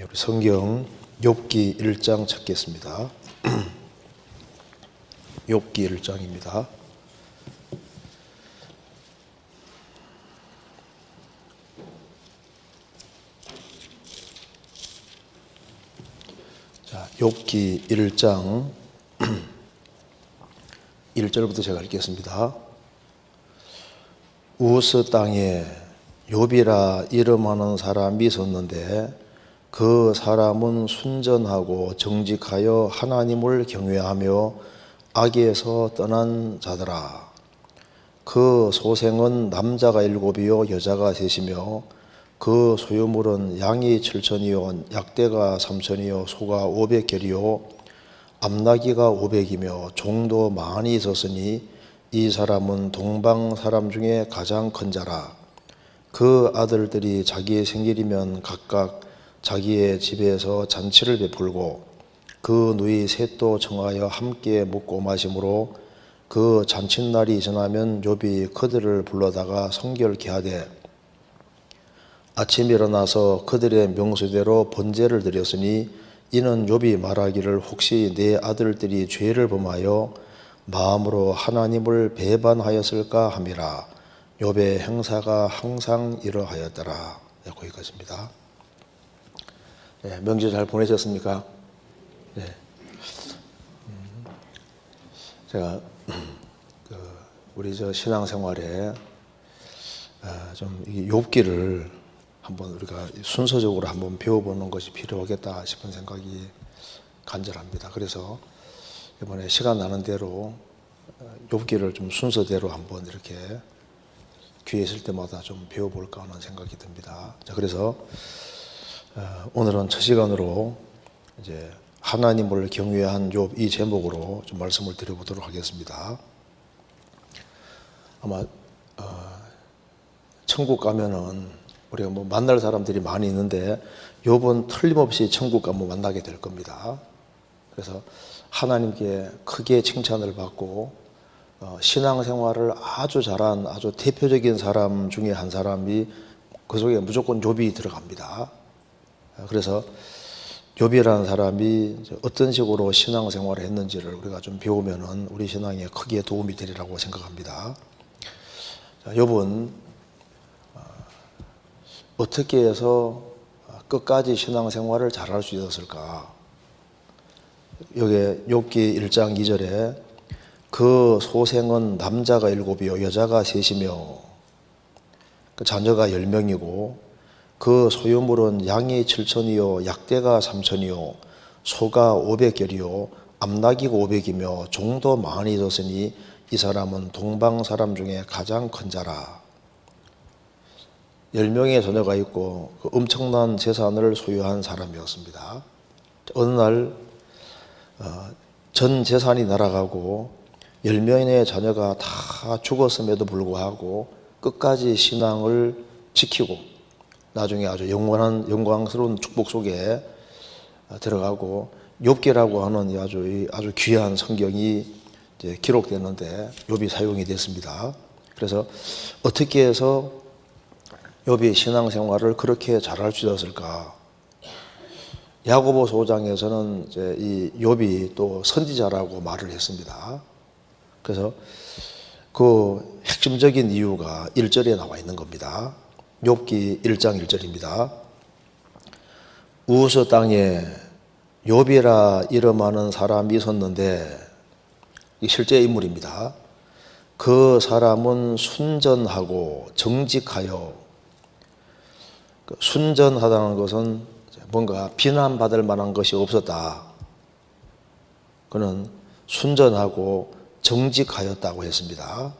우리 성경 욥기 1장 찾겠습니다. 욥기 1장입니다. 자, 욥기 1장 1절부터 제가 읽겠습니다. 우스 땅에 욥이라 이름하는 사람이 있었는데 그 사람은 순전하고 정직하여 하나님을 경외하며 악에서 떠난 자더라. 그 소생은 남자가 7이요 여자가 3이며 그 소유물은 양이 7천이요 약대가 3천이요 소가 500결이요 암나귀가 500이며 종도 많이 있었으니 이 사람은 동방 사람 중에 가장 큰 자라. 그 아들들이 자기의 생일이면 각각 자기의 집에서 잔치를 베풀고 그 누이 셋도 청하여 함께 먹고 마심으로 그 잔칫날이 지나면 욥이 그들을 불러다가 성결케 하되 아침에 일어나서 그들의 명수대로 번제를 드렸으니 이는 욥이 말하기를 혹시 내 아들들이 죄를 범하여 마음으로 하나님을 배반하였을까 함이라. 욥의 행사가 항상 이러하였더라. 네, 거기까지입니다. 네, 명절 잘 보내셨습니까? 네. 제가 우리 신앙생활에 좀 욥기를 한번 우리가 순서적으로 한번 배워보는 것이 필요하겠다 싶은 생각이 간절합니다. 그래서 이번에 시간 나는 대로 욥기를 좀 순서대로 한번 이렇게 기회 있을 때마다 좀 배워볼까 하는 생각이 듭니다. 자, 그래서 오늘은 첫 시간으로 이제 하나님을 경외한 욥 이 제목으로 좀 말씀을 드려보도록 하겠습니다. 아마 천국 가면은 우리가 뭐 만날 사람들이 많이 있는데 욥은 틀림없이 천국 가면 만나게 될 겁니다. 그래서 하나님께 크게 칭찬을 받고 신앙생활을 아주 잘한 아주 대표적인 사람 중에 한 사람이 그 속에 무조건 욥이 들어갑니다. 그래서 욥이라는 사람이 어떤 식으로 신앙생활을 했는지를 우리가 좀 배우면은 우리 신앙에 크게 도움이 되리라고 생각합니다. 자, 욥은 어떻게 해서 끝까지 신앙생활을 잘할 수 있었을까? 여기 욥기 1장 2절에 그 소생은 남자가 7이요 여자가 3이며 그 자녀가 10명이고 그 소유물은 양이 7천이요 약대가 3천이요 소가 500결이요 암나귀가 500이며 종도 많이 있었으니 이 사람은 동방 사람 중에 가장 큰 자라. 10명의 자녀가 있고 그 엄청난 재산을 소유한 사람이었습니다. 어느 날 전 재산이 날아가고 10명의 자녀가 다 죽었음에도 불구하고 끝까지 신앙을 지키고 나중에 아주 영광스러운 축복 속에 들어가고 욥기라고 하는 아주 귀한 성경이 이제 기록됐는데 욥이 사용이 됐습니다. 그래서 어떻게 해서 욥이 신앙생활을 그렇게 잘할 수 있었을까? 야고보서 5장에서는 이제 이 욥이 또 선지자라고 말을 했습니다. 그래서 그 핵심적인 이유가 1절에 나와 있는 겁니다. 욥기 1장 1절입니다. 우스 땅에 욥이라 이름하는 사람이 있었는데 이 실제 인물입니다. 그 사람은 순전하고 정직하여 순전하다는 것은 뭔가 비난받을 만한 것이 없었다. 그는 순전하고 정직하였다고 했습니다.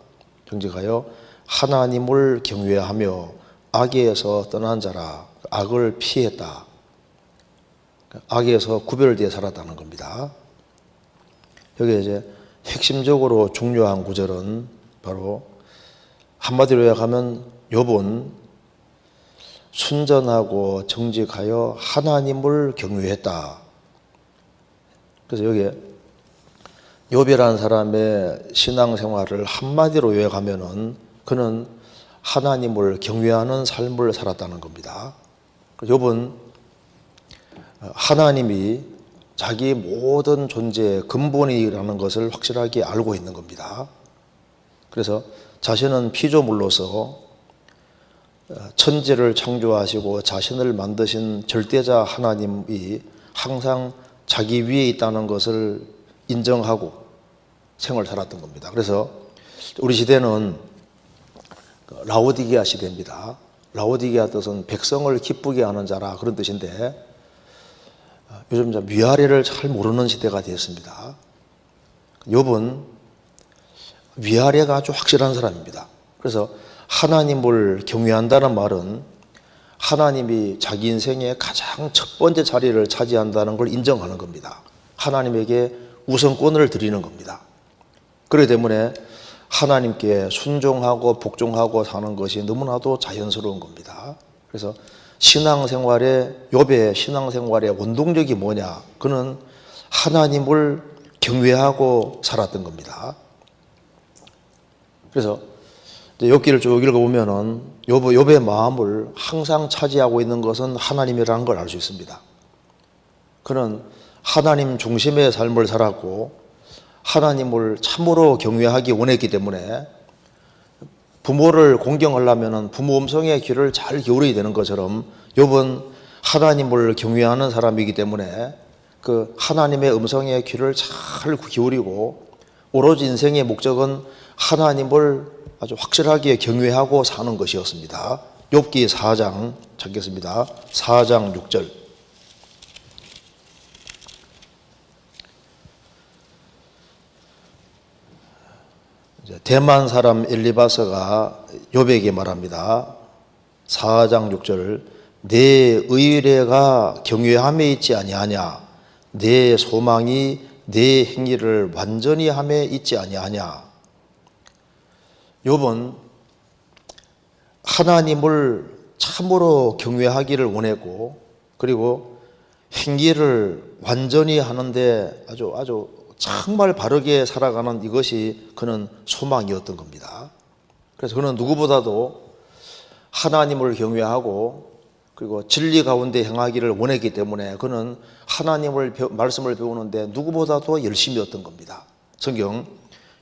정직하여 하나님을 경외하며 악에서 떠난 자라. 악을 피했다. 악에서 구별되어 살았다는 겁니다. 여기 이제 핵심적으로 중요한 구절은 바로 한마디로 요약하면 욥은 순전하고 정직하여 하나님을 경외했다. 그래서 여기에 욥이라는 사람의 신앙생활을 한마디로 요약하면은 그는 하나님을 경외하는 삶을 살았다는 겁니다. 욥은 하나님이 자기 모든 존재의 근본이라는 것을 확실하게 알고 있는 겁니다. 그래서 자신은 피조물로서 천지를 창조하시고 자신을 만드신 절대자 하나님이 항상 자기 위에 있다는 것을 인정하고 생을 살았던 겁니다. 그래서 우리 시대는 라오디게아 시대입니다. 라오디게아 뜻은 백성을 기쁘게 하는 자라 그런 뜻인데 요즘 위아래를 잘 모르는 시대가 되었습니다. 욥은 위아래가 아주 확실한 사람입니다. 그래서 하나님을 경외한다는 말은 하나님이 자기 인생의 가장 첫 번째 자리를 차지한다는 걸 인정하는 겁니다. 하나님에게 우선권을 드리는 겁니다. 그렇기 때문에 하나님께 순종하고 복종하고 사는 것이 너무나도 자연스러운 겁니다. 그래서 욥의 신앙생활의 원동력이 뭐냐? 그는 하나님을 경외하고 살았던 겁니다. 그래서 욥기를 쭉 읽어보면은 욥의 마음을 항상 차지하고 있는 것은 하나님이라는 걸 알 수 있습니다. 그는 하나님 중심의 삶을 살았고 하나님을 참으로 경외하기 원했기 때문에 부모를 공경하려면 부모 음성의 귀를 잘 기울여야 되는 것처럼 욥은 하나님을 경외하는 사람이기 때문에 그 하나님의 음성의 귀를 잘 기울이고 오로지 인생의 목적은 하나님을 아주 확실하게 경외하고 사는 것이었습니다. 욥기 4장 찾겠습니다. 4장 6절. 대만 사람 엘리바스가 욥에게 말합니다. 4장 6절. 내 의뢰가 경외함에 있지 아니하냐? 내 소망이 내 행위를 완전히 함에 있지 아니하냐? 욥은 하나님을 참으로 경외하기를 원했고 그리고 행위를 완전히 하는데 아주 정말 바르게 살아가는 이것이 그는 소망이었던 겁니다. 그래서 그는 누구보다도 하나님을 경외하고 그리고 진리 가운데 행하기를 원했기 때문에 그는 하나님을 말씀을 배우는데 누구보다도 열심이었던 겁니다. 성경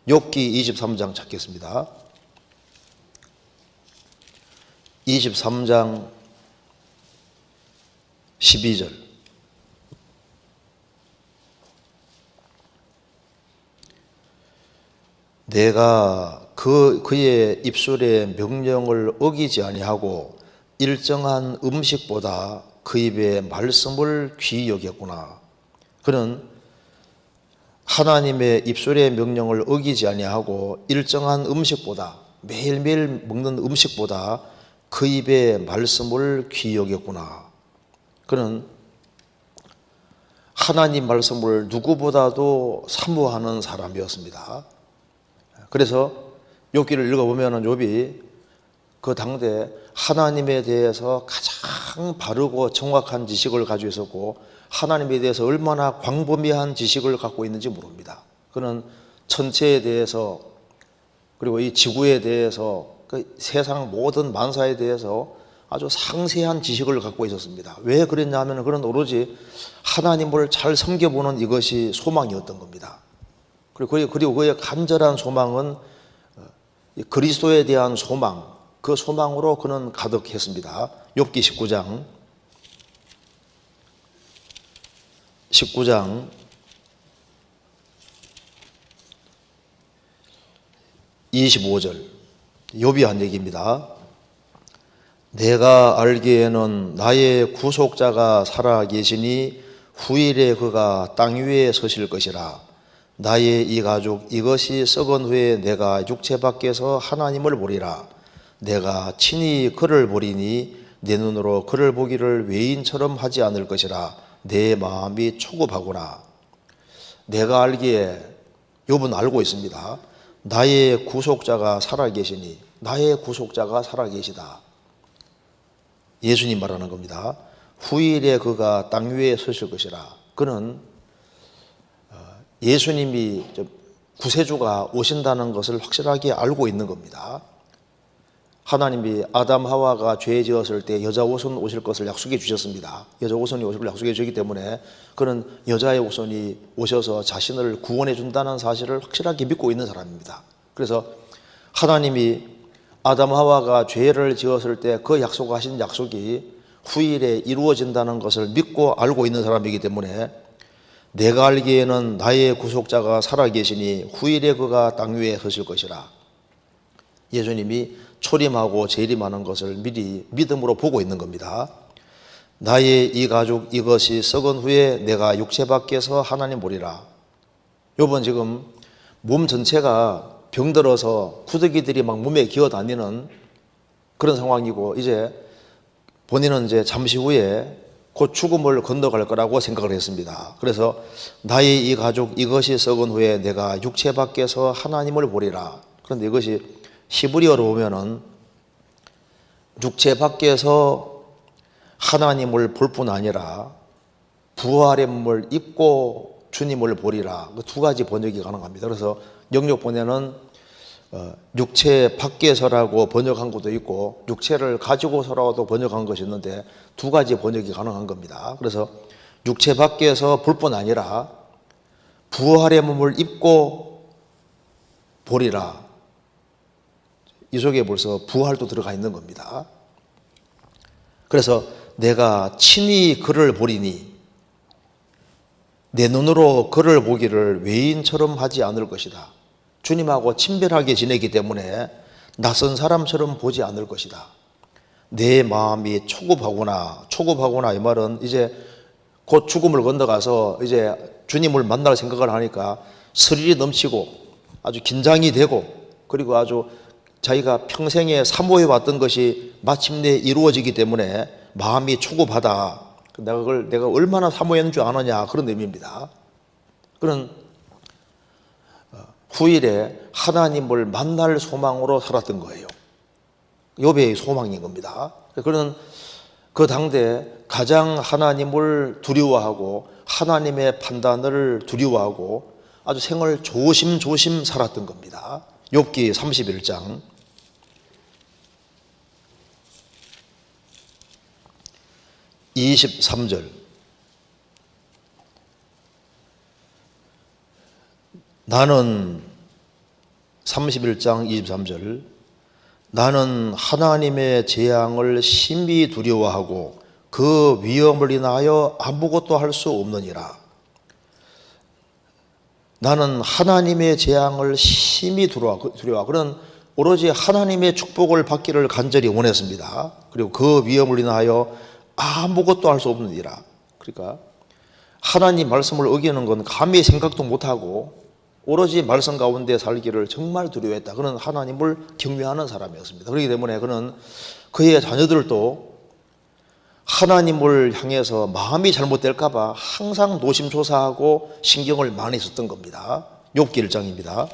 욥기 23장 찾겠습니다. 23장 12절. 내가 그의 입술의 명령을 어기지 아니하고 일정한 음식보다 그 입의 말씀을 귀히 여겼구나. 그는 하나님의 입술의 명령을 어기지 아니하고 일정한 음식보다 매일매일 먹는 음식보다 그 입의 말씀을 귀히 여겼구나. 그는 하나님 말씀을 누구보다도 사모하는 사람이었습니다. 그래서 욥기를 읽어보면 욥이 그 당대 하나님에 대해서 가장 바르고 정확한 지식을 가지고 있었고 하나님에 대해서 얼마나 광범위한 지식을 갖고 있는지 모릅니다. 그는 천체에 대해서 그리고 이 지구에 대해서 그 세상 모든 만사에 대해서 아주 상세한 지식을 갖고 있었습니다. 왜 그랬냐 하면 그는 오로지 하나님을 잘 섬겨보는 이것이 소망이었던 겁니다. 그리고 그의 간절한 소망은 그리스도에 대한 소망, 그 소망으로 그는 가득했습니다. 욥기 19장 25절. 욥이 한 얘기입니다. 내가 알기에는 나의 구속자가 살아 계시니 후일에 그가 땅 위에 서실 것이라. 나의 이 가족 이것이 썩은 후에 내가 육체 밖에서 하나님을 보리라. 내가 친히 그를 보리니 내 눈으로 그를 보기를 외인처럼 하지 않을 것이라. 내 마음이 초급하구나. 내가 알기에 욥은 알고 있습니다. 나의 구속자가 살아계시니 나의 구속자가 살아계시다. 예수님 말하는 겁니다. 후일에 그가 땅 위에 서실 것이라. 그는 예수님이 구세주가 오신다는 것을 확실하게 알고 있는 겁니다. 하나님이 아담 하와가 죄 지었을 때 여자 후손 오실 것을 약속해 주셨습니다. 여자 후손이 오실 걸 약속해 주기 때문에 그는 여자의 후손이 오셔서 자신을 구원해 준다는 사실을 확실하게 믿고 있는 사람입니다. 그래서 하나님이 아담 하와가 죄를 지었을 때 그 약속하신 약속이 후일에 이루어진다는 것을 믿고 알고 있는 사람이기 때문에 내가 알기에는 나의 구속자가 살아계시니 후일에 그가 땅 위에 서실 것이라. 예수님이 초림하고 재림하는 것을 미리 믿음으로 보고 있는 겁니다. 나의 이 가죽 이것이 썩은 후에 내가 육체 밖에서 하나님 보리라. 요번 지금 몸 전체가 병들어서 구더기들이 막 몸에 기어다니는 그런 상황이고 이제 본인은 이제 잠시 후에 곧 죽음을 건너갈 거라고 생각을 했습니다. 그래서 나의 이 가죽 이것이 썩은 후에 내가 육체 밖에서 하나님을 보리라. 그런데 이것이 히브리어로 보면은 육체 밖에서 하나님을 볼 뿐 아니라 부활의 몸을 입고 주님을 보리라. 그 두 가지 번역이 가능합니다. 그래서 영역본에는 육체 밖에서라고 번역한 것도 있고 육체를 가지고서라고 번역한 것이 있는데 두 가지 번역이 가능한 겁니다. 그래서 육체 밖에서 볼 뿐 아니라 부활의 몸을 입고 보리라. 이 속에 벌써 부활도 들어가 있는 겁니다. 그래서 내가 친히 그를 보리니 내 눈으로 그를 보기를 외인처럼 하지 않을 것이다. 주님하고 친밀하게 지내기 때문에 낯선 사람처럼 보지 않을 것이다. 내 마음이 초급하구나 이 말은 이제 곧 죽음을 건너가서 이제 주님을 만날 생각을 하니까 스릴이 넘치고 아주 긴장이 되고 그리고 아주 자기가 평생에 사모해 왔던 것이 마침내 이루어지기 때문에 마음이 초급하다. 내가 얼마나 사모했는 줄 아느냐 그런 의미입니다. 그런 후일에 하나님을 만날 소망으로 살았던 거예요. 욥의 소망인 겁니다. 그는 그 당대 가장 하나님을 두려워하고 하나님의 판단을 두려워하고 아주 생을 조심조심 살았던 겁니다. 욥기 31장 23절 나는 31장 23절 나는 하나님의 재앙을 심히 두려워하고 그 위험을 인하여 아무것도 할 수 없느니라. 나는 하나님의 재앙을 심히 두려워. 그는 오로지 하나님의 축복을 받기를 간절히 원했습니다. 그리고 그 위험을 인하여 아무것도 할 수 없느니라. 그러니까 하나님 말씀을 어기는 건 감히 생각도 못하고 오로지 말씀 가운데 살기를 정말 두려워했다. 그는 하나님을 경외하는 사람이었습니다. 그렇기 때문에 그는 그의 자녀들도 하나님을 향해서 마음이 잘못될까 봐 항상 노심초사하고 신경을 많이 썼던 겁니다. 욥기 1장입니다.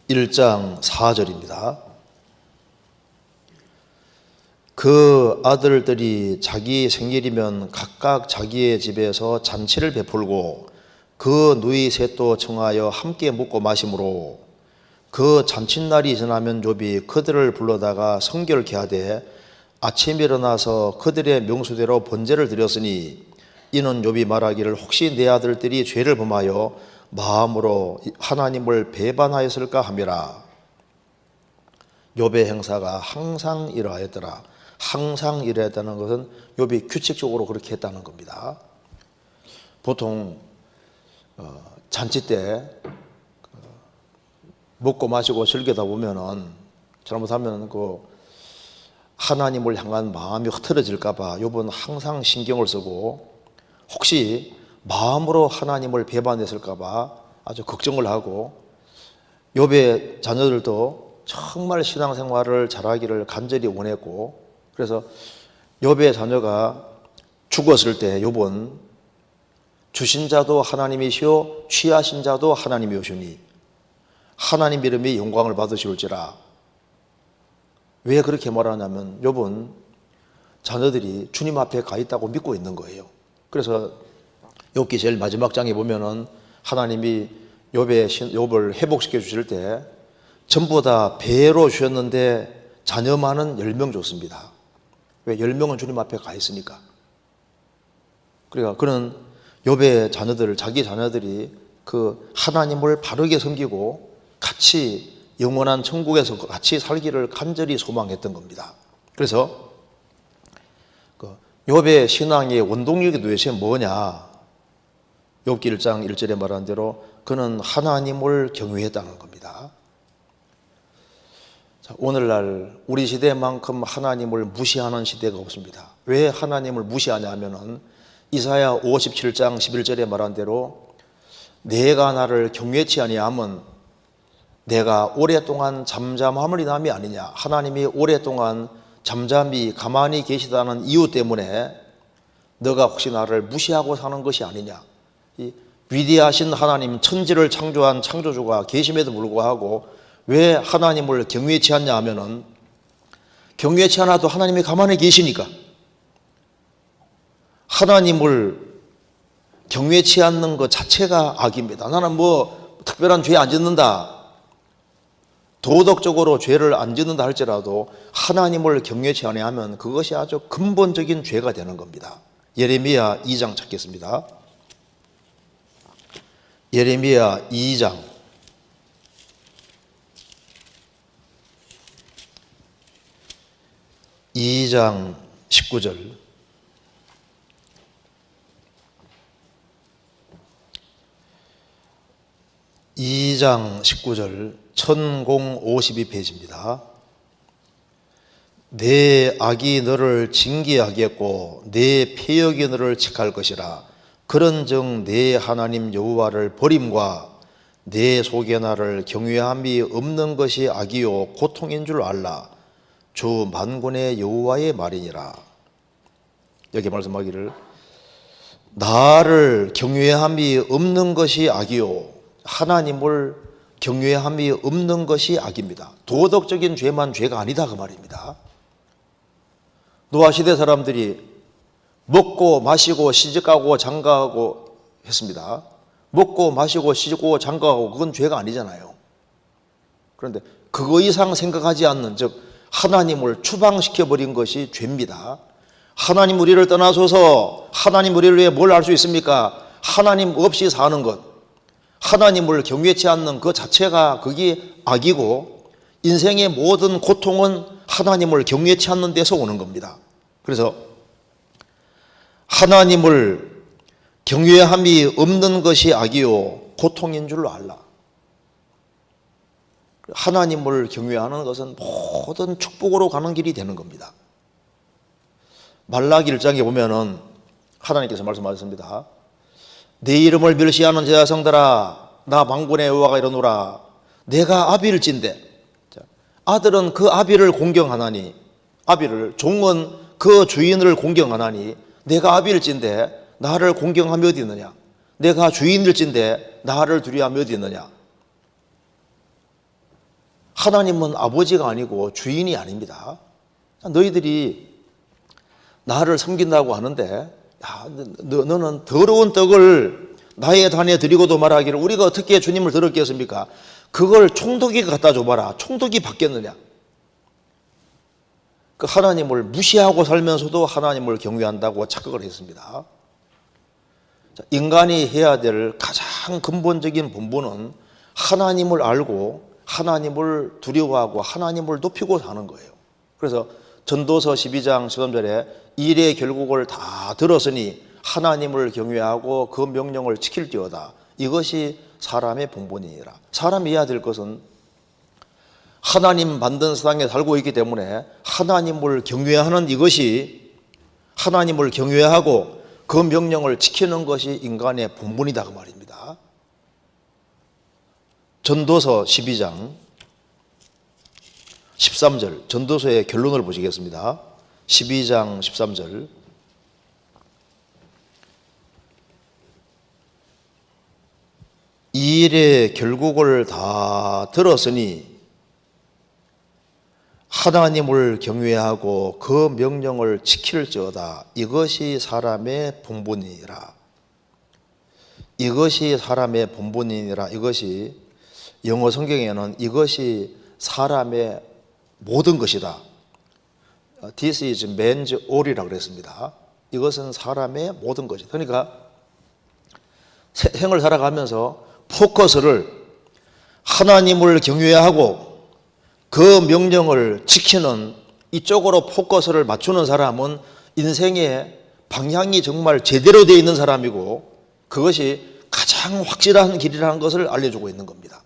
1장 4절입니다. 그 아들들이 자기 생일이면 각각 자기의 집에서 잔치를 베풀고 그 누이 셋도 청하여 함께 먹고 마심으로 그 잔칫날이 지나면 욥이 그들을 불러다가 성결케 하되 아침에 일어나서 그들의 명수대로 번제를 드렸으니 이는 욥이 말하기를 혹시 내 아들들이 죄를 범하여 마음으로 하나님을 배반하였을까 함이라. 욥의 행사가 항상 이러하였더라. 항상 이러했다는 것은 욥이 규칙적으로 그렇게 했다는 겁니다. 보통 잔치 때 먹고 마시고 즐기다 보면은 잘못하면 그 하나님을 향한 마음이 흐트러질까 봐 욥은 항상 신경을 쓰고 혹시 마음으로 하나님을 배반했을까 봐 아주 걱정을 하고 욥의 자녀들도 정말 신앙생활을 잘하기를 간절히 원했고 그래서 욥의 자녀가 죽었을 때 욥은 주신 자도 하나님이시오 취하신 자도 하나님이오시니 하나님 이름이 영광을 받으시올지라. 왜 그렇게 말하냐면 욥은 자녀들이 주님 앞에 가 있다고 믿고 있는 거예요. 그래서 욥기 제일 마지막 장에 보면은 하나님이 욥을 회복시켜 주실 때 전부 다 배로 주셨는데 자녀만은 10명 줬습니다. 왜? 10명은 주님 앞에 가 있으니까. 그러니까 그는 욥의 자녀들, 자기 자녀들이 그 하나님을 바르게 섬기고 같이 영원한 천국에서 같이 살기를 간절히 소망했던 겁니다. 그래서 그 욥의 신앙의 원동력이 도대체 뭐냐? 욥기 1장 1절에 말한 대로 그는 하나님을 경외했다는 겁니다. 자, 오늘날 우리 시대만큼 하나님을 무시하는 시대가 없습니다. 왜 하나님을 무시하냐 하면은 이사야 57장 11절에 말한 대로 내가 나를 경외치 아니하면 내가 오랫동안 잠잠함을 인함이 아니냐. 하나님이 오랫동안 잠잠히 가만히 계시다는 이유 때문에 너가 혹시 나를 무시하고 사는 것이 아니냐. 이 위대하신 하나님, 천지를 창조한 창조주가 계심에도 불구하고 왜 하나님을 경외치 않냐 하면은 경외치 않아도 하나님이 가만히 계시니까. 하나님을 경외치 않는 것 자체가 악입니다. 나는 뭐 특별한 죄 안 짓는다, 도덕적으로 죄를 안 짓는다 할지라도 하나님을 경외치 아니하면 그것이 아주 근본적인 죄가 되는 겁니다. 예레미야 2장 찾겠습니다. 예레미야 2장 19절. 2장 19절 1052페이지입니다. 내 악이 너를 징계하겠고 내 패역이 너를 책할 것이라. 그런즉 내 하나님 여호와를 버림과 내 속에 나를 경외함이 없는 것이 악이요 고통인 줄 알라. 주 만군의 여호와의 말이니라. 여기 말씀하기를 나를 경외함이 없는 것이 악이요, 하나님을 경외함이 없는 것이 악입니다. 도덕적인 죄만 죄가 아니다 그 말입니다. 노아 시대 사람들이 먹고 마시고 시집가고 장가가고 했습니다. 먹고 마시고 시집가고 장가가고 그건 죄가 아니잖아요. 그런데 그거 이상 생각하지 않는, 즉 하나님을 추방시켜버린 것이 죄입니다. 하나님 우리를 떠나소서. 하나님 우리를 위해 뭘 할 수 있습니까? 하나님 없이 사는 것, 하나님을 경외치 않는 그 자체가 그게 악이고, 인생의 모든 고통은 하나님을 경외치 않는 데서 오는 겁니다. 그래서 하나님을 경외함이 없는 것이 악이요 고통인 줄로 알라. 하나님을 경외하는 것은 모든 축복으로 가는 길이 되는 겁니다. 말라기 1장에 보면은 하나님께서 말씀하셨습니다. 내 이름을 멸시하는 제 자성들아, 나 만군의 여호와가 이러노라. 내가 아비일진대. 아들은 그 아비를 공경하나니, 아비를, 종은 그 주인을 공경하나니 내가 아비일진대 나를 공경함이 어디 있느냐. 내가 주인일진대 나를 두려워함이 어디 있느냐. 하나님은 아버지가 아니고 주인이 아닙니다. 너희들이 나를 섬긴다고 하는데, 너는 더러운 떡을 나의 단에 드리고도 말하기를 우리가 어떻게 주님을 더럽겠습니까? 그걸 총독이가 갖다 줘봐라. 총독이 받겠느냐. 그 하나님을 무시하고 살면서도 하나님을 경외한다고 착각을 했습니다. 인간이 해야 될 가장 근본적인 본분은 하나님을 알고 하나님을 두려워하고 하나님을 높이고 사는 거예요. 그래서 전도서 12장 13절에 일의 결국을 다 들었으니 하나님을 경외하고 그 명령을 지킬지어다. 이것이 사람의 본분이니라. 사람이 해야 될 것은 하나님 만든 세상에 살고 있기 때문에 하나님을 경외하는 이것이, 하나님을 경외하고 그 명령을 지키는 것이 인간의 본분이다 그 말입니다. 전도서 12장 13절, 전도서의 결론을 보시겠습니다. 12장 13절. 이 일의 결국을 다 들었으니 하나님을 경외하고 그 명령을 지킬지어다. 이것이 사람의 본분이라. 이것이 사람의 본분이니라. 이것이 영어 성경에는 이것이 사람의 모든 것이다. This is man's all이라고 그랬습니다. 이것은 사람의 모든 것이다. 그러니까 생을 살아가면서 포커스를 하나님을 경외하고 그 명령을 지키는 이쪽으로 포커스를 맞추는 사람은 인생의 방향이 정말 제대로 되어 있는 사람이고 그것이 가장 확실한 길이라는 것을 알려주고 있는 겁니다.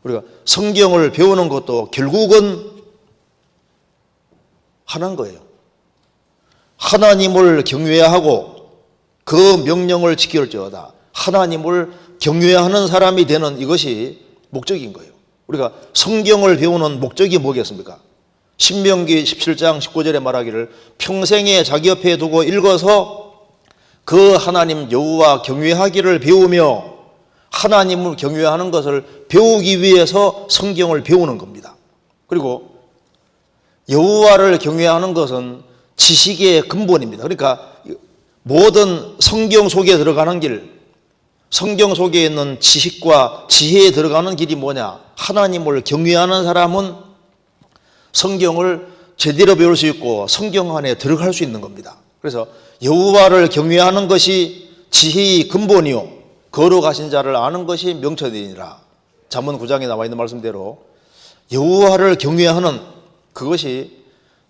우리가 성경을 배우는 것도 결국은 하나인 거예요. 하나님을 경외하고 그 명령을 지킬지어다. 하나님을 경외하는 사람이 되는 이것이 목적인 거예요. 우리가 성경을 배우는 목적이 뭐겠습니까? 신명기 17장 19절에 말하기를 평생에 자기 옆에 두고 읽어서 그 하나님 여호와 경외하기를 배우며 하나님을 경외하는 것을 배우기 위해서 성경을 배우는 겁니다. 그리고 여호와를 경외하는 것은 지식의 근본입니다. 그러니까 모든 성경 속에 들어가는 길, 성경 속에 있는 지식과 지혜에 들어가는 길이 뭐냐? 하나님을 경외하는 사람은 성경을 제대로 배울 수 있고 성경 안에 들어갈 수 있는 겁니다. 그래서 여호와를 경외하는 것이 지혜의 근본이요 거룩하신 자를 아는 것이 명철이니라. 잠언 9장에 나와 있는 말씀대로 여호와를 경외하는 그것이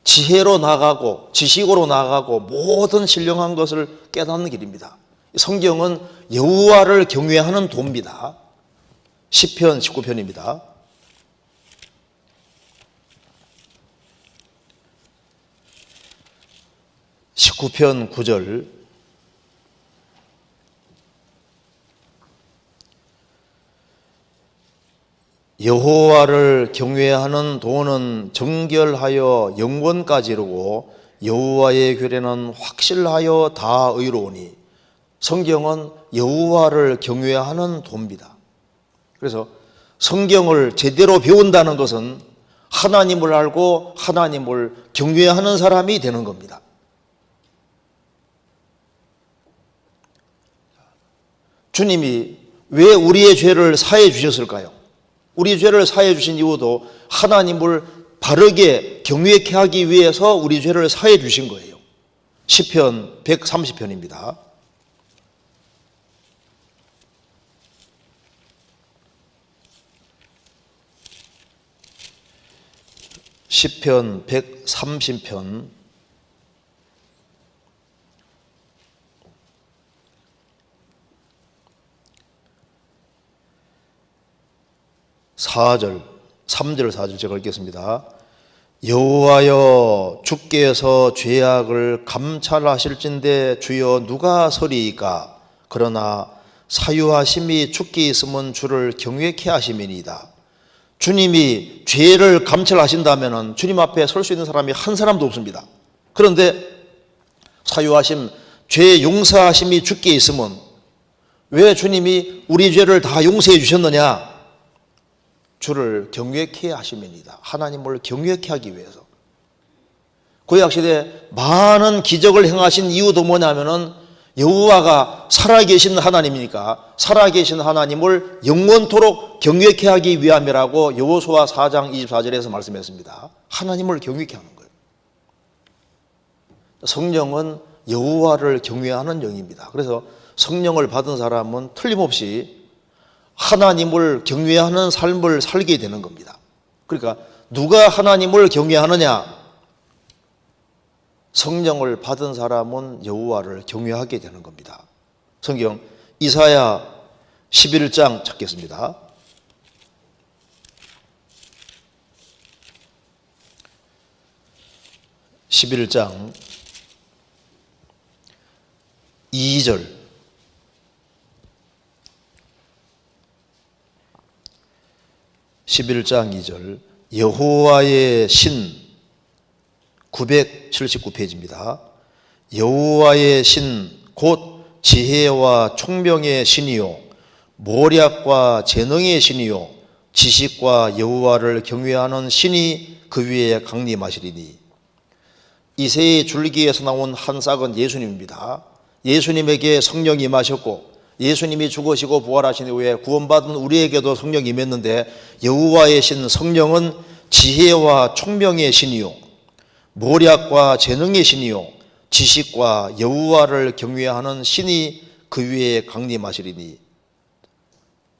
지혜로 나가고 지식으로 나가고 모든 신령한 것을 깨닫는 길입니다. 성경은 여호와를 경외하는 도입니다. 시편 19편입니다. (19편) 9절 여호와를 경외하는 도는 정결하여 영원까지 이르고 여호와의 규례는 확실하여 다 의로우니. 성경은 여호와를 경외하는 도입니다. 그래서 성경을 제대로 배운다는 것은 하나님을 알고 하나님을 경외하는 사람이 되는 겁니다. 주님이 왜 우리의 죄를 사해 주셨을까요? 우리 죄를 사해 주신 이유도 하나님을 바르게 경외케 하기 위해서 우리 죄를 사해 주신 거예요. 시편 130편입니다. 시편 130편 4절, 3절, 4절 제가 읽겠습니다. 여호와여 주께서 죄악을 감찰하실진대 주여 누가 서리이까? 그러나 사유하심이 주께 있으면 주를 경외케 하심이니이다. 주님이 죄를 감찰하신다면 주님 앞에 설 수 있는 사람이 한 사람도 없습니다. 그런데 사유하심, 죄 용서하심이 주께 있으면 왜 주님이 우리 죄를 다 용서해 주셨느냐? 주를 경외케 하심이니이다. 하나님을 경외케 하기 위해서. 구약시대에 많은 기적을 행하신 이유도 뭐냐면은 여호와가 살아계신 하나님이니까 살아계신 하나님을 영원토록 경외케 하기 위함이라고 여호수아 4장 24절에서 말씀했습니다. 하나님을 경외케 하는 거예요. 성령은 여호와를 경외하는 영입니다. 그래서 성령을 받은 사람은 틀림없이 하나님을 경외하는 삶을 살게 되는 겁니다. 그러니까 누가 하나님을 경외하느냐? 성령을 받은 사람은 여호와를 경외하게 되는 겁니다. 성경 이사야 11장 찾겠습니다. (11장) 2절 11장 2절 여호와의 신 979페이지입니다. 여호와의 신 곧 지혜와 총명의 신이요 모략과 재능의 신이요 지식과 여호와를 경외하는 신이 그 위에 강림하시리니. 이새의 줄기에서 나온 한 싹은 예수님입니다. 예수님에게 성령이 임하셨고 예수님이 죽으시고 부활하신 이후에 구원받은 우리에게도 성령이 임했는데, 여호와의 신 성령은 지혜와 총명의 신이요 모략과 재능의 신이요 지식과 여호와를 경외하는 신이 그 위에 강림하시리니.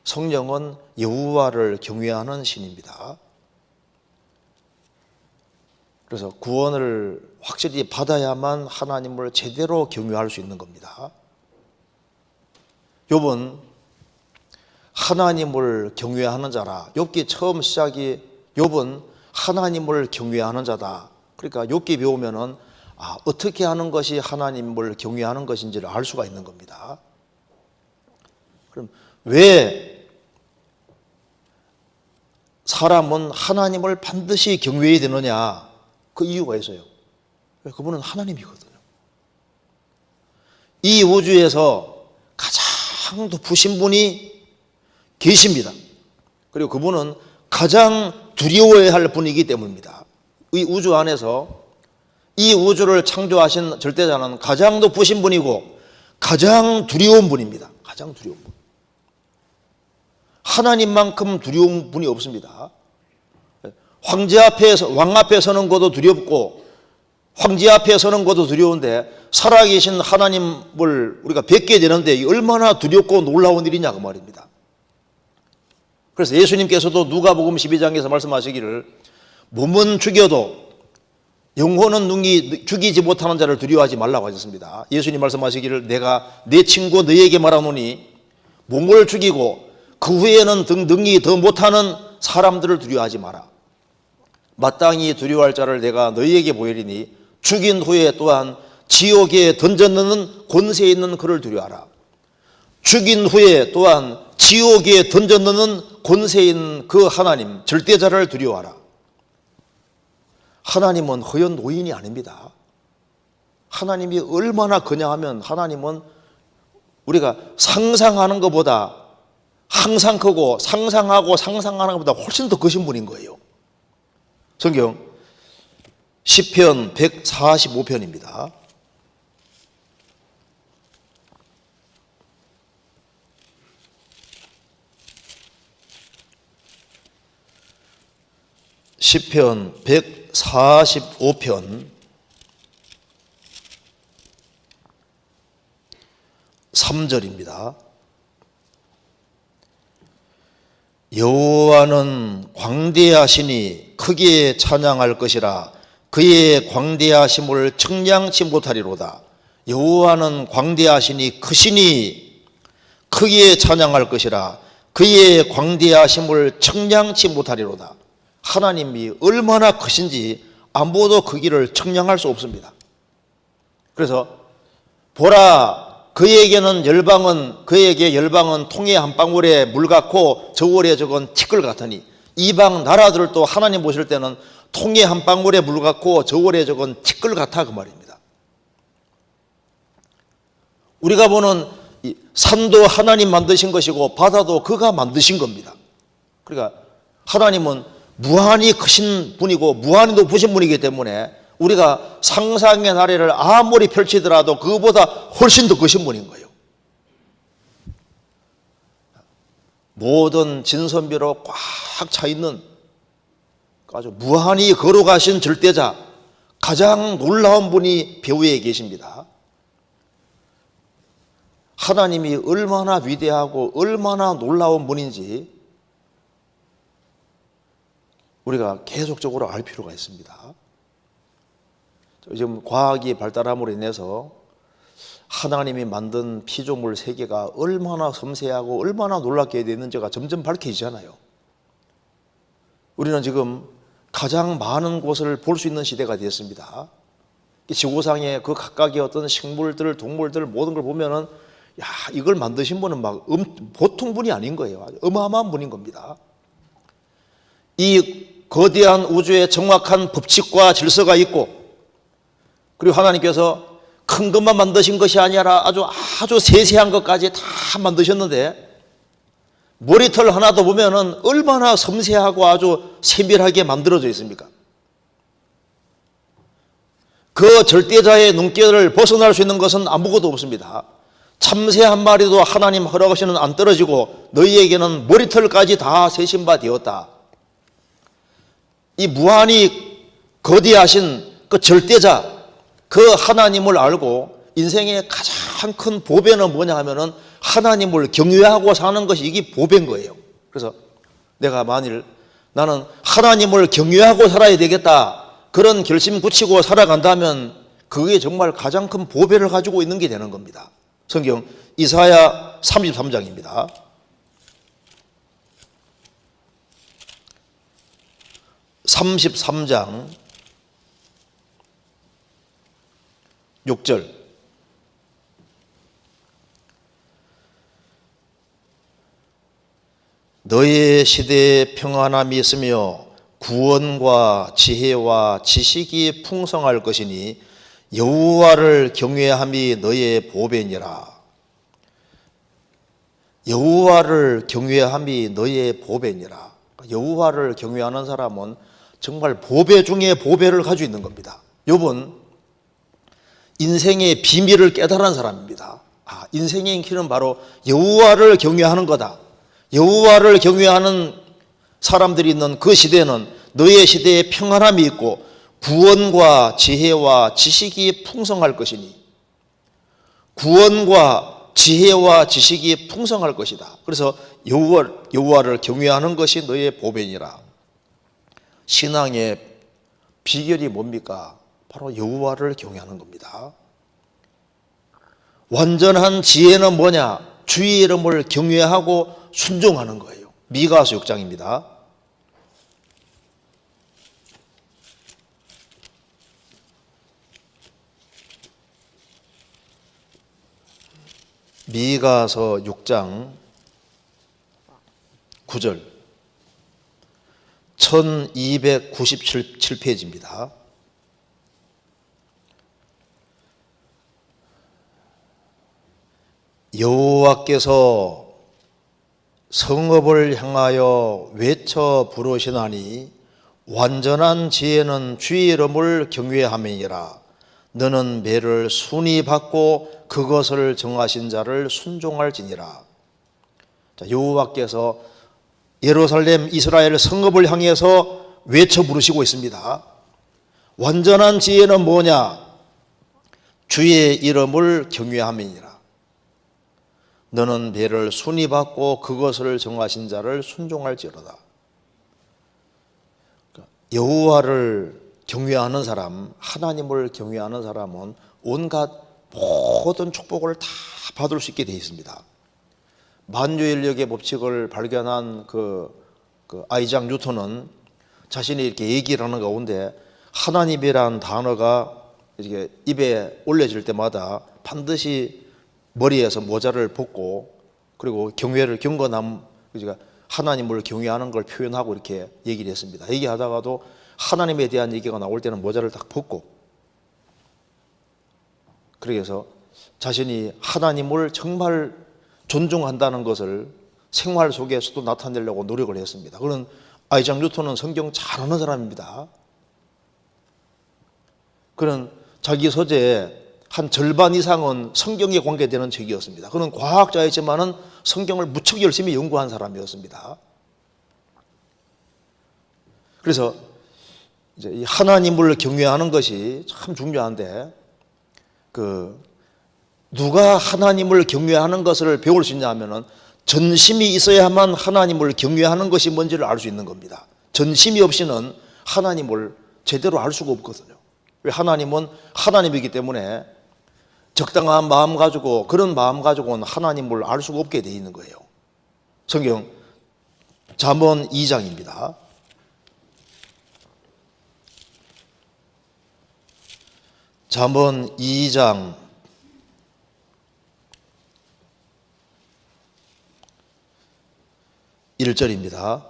성령은 여호와를 경외하는 신입니다. 그래서 구원을 확실히 받아야만 하나님을 제대로 경외할 수 있는 겁니다. 욥은 하나님을 경외하는 자라. 욥기 처음 시작이 욥은 하나님을 경외하는 자다. 그러니까 욥기 배우면은 어떻게 하는 것이 하나님을 경외하는 것인지를 알 수가 있는 겁니다. 그럼 왜 사람은 하나님을 반드시 경외해야 되느냐? 그 이유가 있어요. 그분은 하나님이거든요. 이 우주에서 가장 높으신 분이 계십니다. 그리고 그분은 가장 두려워해야 할 분이기 때문입니다. 이 우주 안에서 이 우주를 창조하신 절대자는 가장 높으신 분이고 가장 두려운 분입니다. 가장 두려운 분. 하나님만큼 두려운 분이 없습니다. 황제 앞에서, 왕 앞에 서는 것도 두렵고 황제 앞에 서는 것도 두려운데 살아계신 하나님을 우리가 뵙게 되는데 얼마나 두렵고 놀라운 일이냐 그 말입니다. 그래서 예수님께서도 누가복음 12장에서 말씀하시기를 몸은 죽여도 영혼은 죽이지 못하는 자를 두려워하지 말라고 하셨습니다. 예수님 말씀하시기를 내가 내 친구 너희에게 말하노니 몸을 죽이고 그 후에는 능히 더 못하는 사람들을 두려워하지 마라. 마땅히 두려워할 자를 내가 너희에게 보이리니 죽인 후에 또한 지옥에 던져넣는 권세 있는 그를 두려워하라. 죽인 후에 또한 지옥에 던져넣는 권세 있는 그 하나님 절대자를 두려워하라. 하나님은 허연 노인이 아닙니다. 하나님이 얼마나 거냐하면 하나님은 우리가 상상하는 것보다 항상 크고 상상하고 상상하는 것보다 훨씬 더 크신 분인 거예요. 성경 시편 145편입니다. 시편 145편 3절입니다. 여호와는 광대하시니 크게 찬양할 것이라. 그의 광대하심을 측량치 못하리로다. 여호와는 광대하시니 크시니 크게 찬양할 것이라. 그의 광대하심을 측량치 못하리로다. 하나님이 얼마나 크신지 아무도 그 길을 측량할 수 없습니다. 그래서 보라 그에게 열방은 통에 한 방울에 물 같고 저울에 적은 티끌 같으니. 이방 나라들도 하나님 보실 때는 통에 한 방울에 물 같고 저울에 적은 티끌 같아 그 말입니다. 우리가 보는 산도 하나님 만드신 것이고 바다도 그가 만드신 겁니다. 그러니까 하나님은 무한히 크신 분이고 무한히 높으신 분이기 때문에 우리가 상상의 나래를 아무리 펼치더라도 그보다 훨씬 더 크신 분인 거예요. 모든 진선비로 꽉 차 있는 아주 무한히 걸어가신 절대자, 가장 놀라운 분이 배후에 계십니다. 하나님이 얼마나 위대하고 얼마나 놀라운 분인지 우리가 계속적으로 알 필요가 있습니다. 지금 과학이 발달함으로 인해서 하나님이 만든 피조물 세계가 얼마나 섬세하고 얼마나 놀랍게 되는지가 점점 밝혀지잖아요. 우리는 지금 가장 많은 곳을 볼 수 있는 시대가 되었습니다. 지구상의 그 각각의 어떤 식물들, 동물들 모든 걸 보면은 이걸 만드신 분은 보통 분이 아닌 거예요. 어마어마한 분인 겁니다. 이 거대한 우주에 정확한 법칙과 질서가 있고, 그리고 하나님께서 큰 것만 만드신 것이 아니라 아주 세세한 것까지 다 만드셨는데, 머리털 하나도 보면은 얼마나 섬세하고 아주 세밀하게 만들어져 있습니까? 그 절대자의 눈길을 벗어날 수 있는 것은 아무것도 없습니다. 참새 한 마리도 하나님 허락하시는 안 떨어지고 너희에게는 머리털까지 다 세신 바 되었다. 이 무한히 거대하신 그 절대자, 그 하나님을 알고 인생의 가장 큰 보배는 뭐냐 하면은 하나님을 경외하고 사는 것이 이게 보배인 거예요. 그래서 내가 만일 나는 하나님을 경외하고 살아야 되겠다, 그런 결심 굳히고 살아간다면 그게 정말 가장 큰 보배를 가지고 있는 게 되는 겁니다. 성경 이사야 33장입니다. (33장) 6절. 너의 시대에 평안함이 있으며 구원과 지혜와 지식이 풍성할 것이니 여호와를 경외함이 너의 보배니라. 여호와를 경외함이 너의 보배니라. 여호와를 경외하는 사람은 정말 보배 중에 보배를 가지고 있는 겁니다. 욥은 인생의 비밀을 깨달은 사람입니다. 인생의 길은 바로 여호와를 경외하는 거다. 여호와를 경외하는 사람들이 있는 그 시대는 너의 시대에 평안함이 있고 구원과 지혜와 지식이 풍성할 것이니, 구원과 지혜와 지식이 풍성할 것이다. 그래서 여호와를 경외하는 것이 너의 보배니라. 신앙의 비결이 뭡니까? 바로 여호와를 경외하는 겁니다. 완전한 지혜는 뭐냐? 주의 이름을 경외하고 순종하는 거예요. 미가서 6장입니다. 미가서 6장 9절, 1297페이지입니다. 여호와께서 성읍을 향하여 외쳐 부르시나니 완전한 지혜는 주의 이름을 경외함이니라. 너는 매를 순히 받고 그것을 정하신 자를 순종할지니라. 여호와께서 예루살렘 이스라엘 성읍을 향해서 외쳐 부르시고 있습니다. 완전한 지혜는 뭐냐? 주의 이름을 경외함이니라. 너는 매를 순히 받고 그것을 정하신 자를 순종할지로다. 여호와를 경외하는 사람, 하나님을 경외하는 사람은 온갖 모든 축복을 다 받을 수 있게 되어 있습니다. 만유인력의 법칙을 발견한 그 아이작 뉴턴은 자신이 이렇게 얘기를 하는 가운데 하나님이란 단어가 이렇게 입에 올려질 때마다 반드시 머리에서 모자를 벗고, 그리고 경외를 경건함, 하나님을 경외하는 걸 표현하고 이렇게 얘기를 했습니다. 얘기하다가도 하나님에 대한 얘기가 나올 때는 모자를 딱 벗고, 그래서 자신이 하나님을 정말 존중한다는 것을 생활 속에서도 나타내려고 노력을 했습니다. 그런 아이작 뉴턴은 성경 잘 아는 사람입니다. 그런 자기 서재에 한 절반 이상은 성경에 관계되는 책이었습니다. 그는 과학자이지만은 성경을 무척 열심히 연구한 사람이었습니다. 그래서 이제 이 하나님을 경외하는 것이 참 중요한데, 누가 하나님을 경외하는 것을 배울 수 있냐 하면은 전심이 있어야만 하나님을 경외하는 것이 뭔지를 알 수 있는 겁니다. 전심이 없이는 하나님을 제대로 알 수가 없거든요. 왜? 하나님은 하나님이기 때문에 적당한 마음 가지고, 그런 마음 가지고는 하나님을 알 수가 없게 되어 있는 거예요. 성경 잠언 2장입니다. 잠언 2장 1절입니다.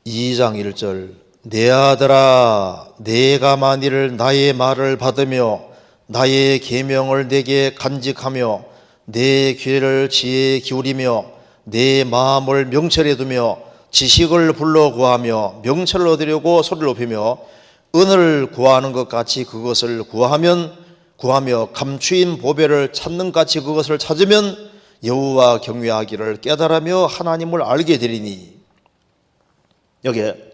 (2장 1절) 내 아들아, 내가 만일 나의 말을 받으며 나의 계명을 내게 간직하며 내 귀를 지혜에 기울이며 내 마음을 명철에 두며 지식을 불러 구하며 명철을 얻으려고 소리를 높이며 은을 구하는 것 같이 그것을 구하며 감추인 보배를 찾는 같이 그것을 찾으면 여호와 경외하기를 깨달으며 하나님을 알게 되리니. 여기에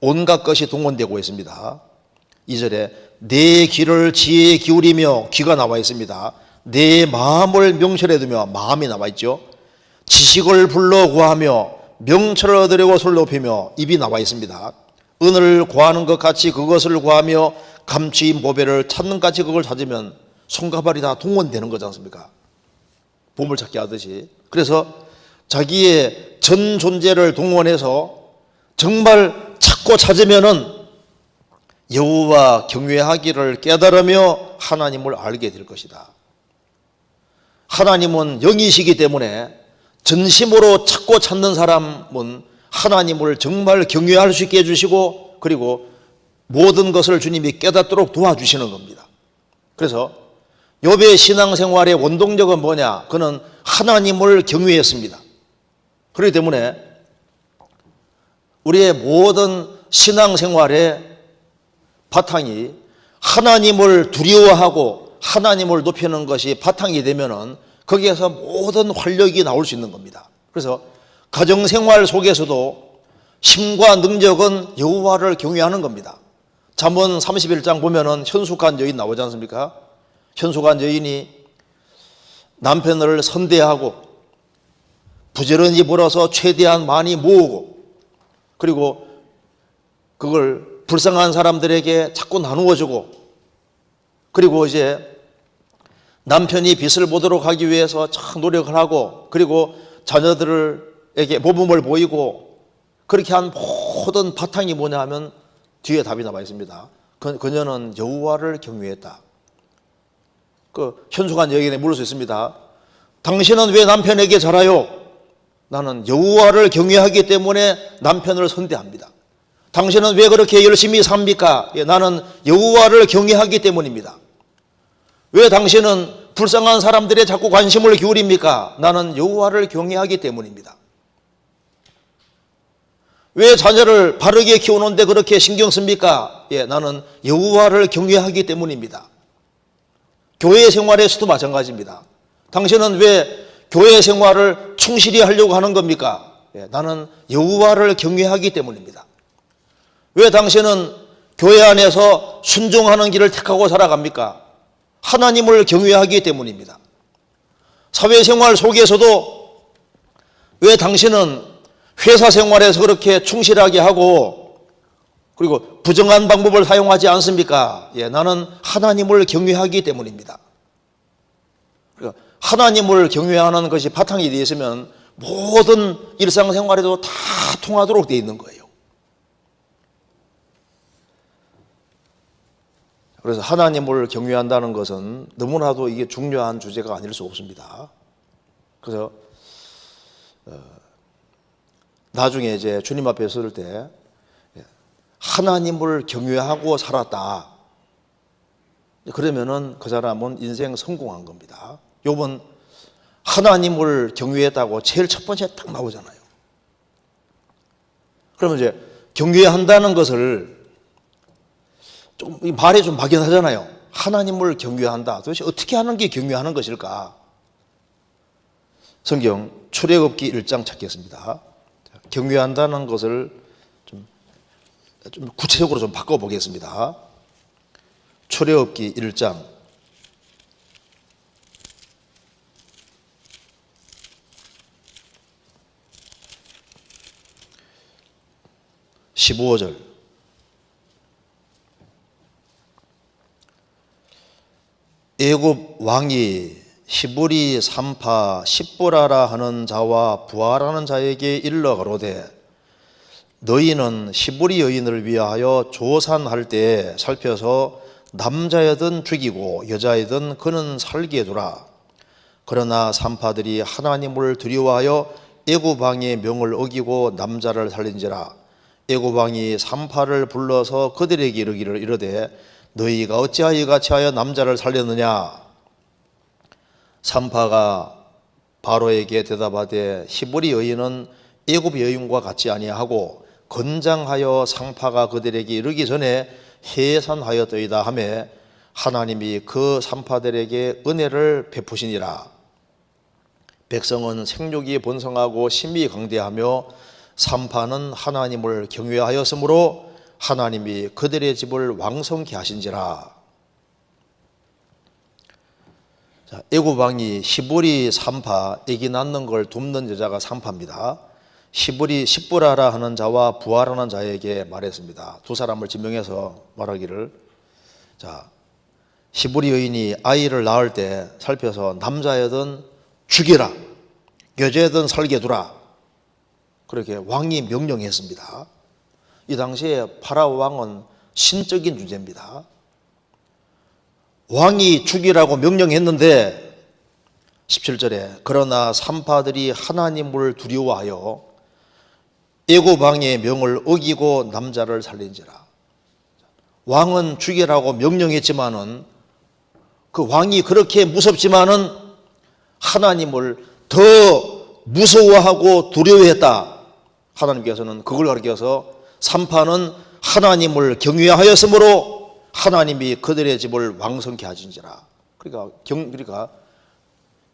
온갖 것이 동원되고 있습니다. 2절에 내 귀를 지혜에 기울이며, 귀가 나와 있습니다. 내 마음을 명철에 두며, 마음이 나와 있죠. 지식을 불러 구하며 명철을 얻으려고 손을 높이며, 입이 나와 있습니다. 은을 구하는 것 같이 그것을 구하며 감추인 보배를 찾는 같이 그걸 찾으면 손과 발이 다 동원되는 거지 않습니까? 보물찾기 하듯이. 그래서 자기의 전 존재를 동원해서 정말 찾고 찾으면은 여호와 경외하기를 깨달으며 하나님을 알게 될 것이다. 하나님은 영이시기 때문에 전심으로 찾고 찾는 사람은 하나님을 정말 경외할 수 있게 해주시고, 그리고 모든 것을 주님이 깨닫도록 도와주시는 겁니다. 그래서 욥의 신앙생활의 원동력은 뭐냐? 그는 하나님을 경외했습니다. 그렇기 때문에 우리의 모든 신앙생활의 바탕이 하나님을 두려워하고 하나님을 높이는 것이 바탕이 되면은 거기에서 모든 활력이 나올 수 있는 겁니다. 그래서 가정생활 속에서도 힘과 능력은 여호와를 경외하는 겁니다. 잠언 31장 보면은 현숙한 여인 나오지 않습니까? 현숙한 여인이 남편을 선대하고 부지런히 벌어서 최대한 많이 모으고, 그리고 그걸 불쌍한 사람들에게 자꾸 나누어주고, 그리고 이제 남편이 빚을 보도록 하기 위해서 참 노력을 하고, 그리고 자녀들에게 모범을 보이고, 그렇게 한 모든 바탕이 뭐냐 하면 뒤에 답이 나와 있습니다. 그녀는 여호와를 경외했다. 그 현숙한 여인에 물을 수 있습니다. 당신은 왜 남편에게 잘하요? 나는 여호와를 경외하기 때문에 남편을 선대합니다. 당신은 왜 그렇게 열심히 삽니까? 나는 여호와를 경외하기 때문입니다. 왜 당신은 불쌍한 사람들에 자꾸 관심을 기울입니까? 나는 여호와를 경외하기 때문입니다. 왜 자녀를 바르게 키우는데 그렇게 신경 씁니까? 나는 여호와를 경외하기 때문입니다. 교회 생활에서도 마찬가지입니다. 당신은 왜 교회 생활을 충실히 하려고 하는 겁니까? 나는 여호와를 경외하기 때문입니다. 왜 당신은 교회 안에서 순종하는 길을 택하고 살아갑니까? 하나님을 경외하기 때문입니다. 사회생활 속에서도 왜 당신은 회사 생활에서 그렇게 충실하게 하고, 그리고 부정한 방법을 사용하지 않습니까? 나는 하나님을 경외하기 때문입니다. 그러니까 하나님을 경외하는 것이 바탕이 되어 있으면 모든 일상생활에도 다 통하도록 되어 있는 거예요. 그래서 하나님을 경외한다는 것은 너무나도 이게 중요한 주제가 아닐 수 없습니다. 그래서 나중에 이제 주님 앞에 설 때 하나님을 경외하고 살았다, 그러면은 그 사람은 인생 성공한 겁니다. 욥은 하나님을 경외했다고 제일 첫 번째 딱 나오잖아요. 그러면 이제 경외한다는 것을 좀 말이 좀 막연하잖아요. 하나님을 경외한다. 도대체 어떻게 하는 게 경외하는 것일까? 성경 출애굽기 1장 찾겠습니다. 경외한다는 것을 좀 구체적으로 좀 바꿔보겠습니다. 출애굽기 1장 15절. 애굽 왕이 히브리 산파 십보라라 하는 자와 부하라는 자에게 일러 가로되 너희는 히브리 여인을 위하여 조산할 때 살펴서 남자여든 죽이고 여자여든 그는 살게 두라. 그러나 산파들이 하나님을 두려워하여 애굽 왕의 명을 어기고 남자를 살린지라. 애굽 왕이 산파를 불러서 그들에게 이르기를 이르되 너희가 어찌하여 이같이 하여 남자를 살렸느냐? 산파가 바로에게 대답하되 히브리 여인은 애굽 여인과 같지 아니하고 건장하여 상파가 그들에게 이르기 전에 해산하였더이다 하매 하나님이 그 상파들에게 은혜를 베푸시니라. 백성은 생육이 번성하고 심히 강대하며 상파는 하나님을 경외하였으므로 하나님이 그들의 집을 왕성케 하신지라. 자, 애굽 왕이 시브리 상파, 아기 낳는 걸 돕는 여자가 상파입니다. 시브리 십부라라 하는 자와 부하라는 자에게 말했습니다. 두 사람을 지명해서 말하기를, 자, 시브리 여인이 아이를 낳을 때 살펴서 남자여든 죽이라, 여자여든 살게 두라, 그렇게 왕이 명령했습니다. 이 당시에 파라오 왕은 신적인 존재입니다. 왕이 죽이라고 명령했는데 17절에 그러나 산파들이 하나님을 두려워하여 애굽 왕의 명을 어기고 남자를 살린지라. 왕은 죽이라고 명령했지만은 그 왕이 그렇게 무섭지만은 하나님을 더 무서워하고 두려워했다. 하나님께서는 그걸 가르쳐서 산파는 하나님을 경외하였으므로 하나님이 그들의 집을 왕성케 하신지라. 그러니까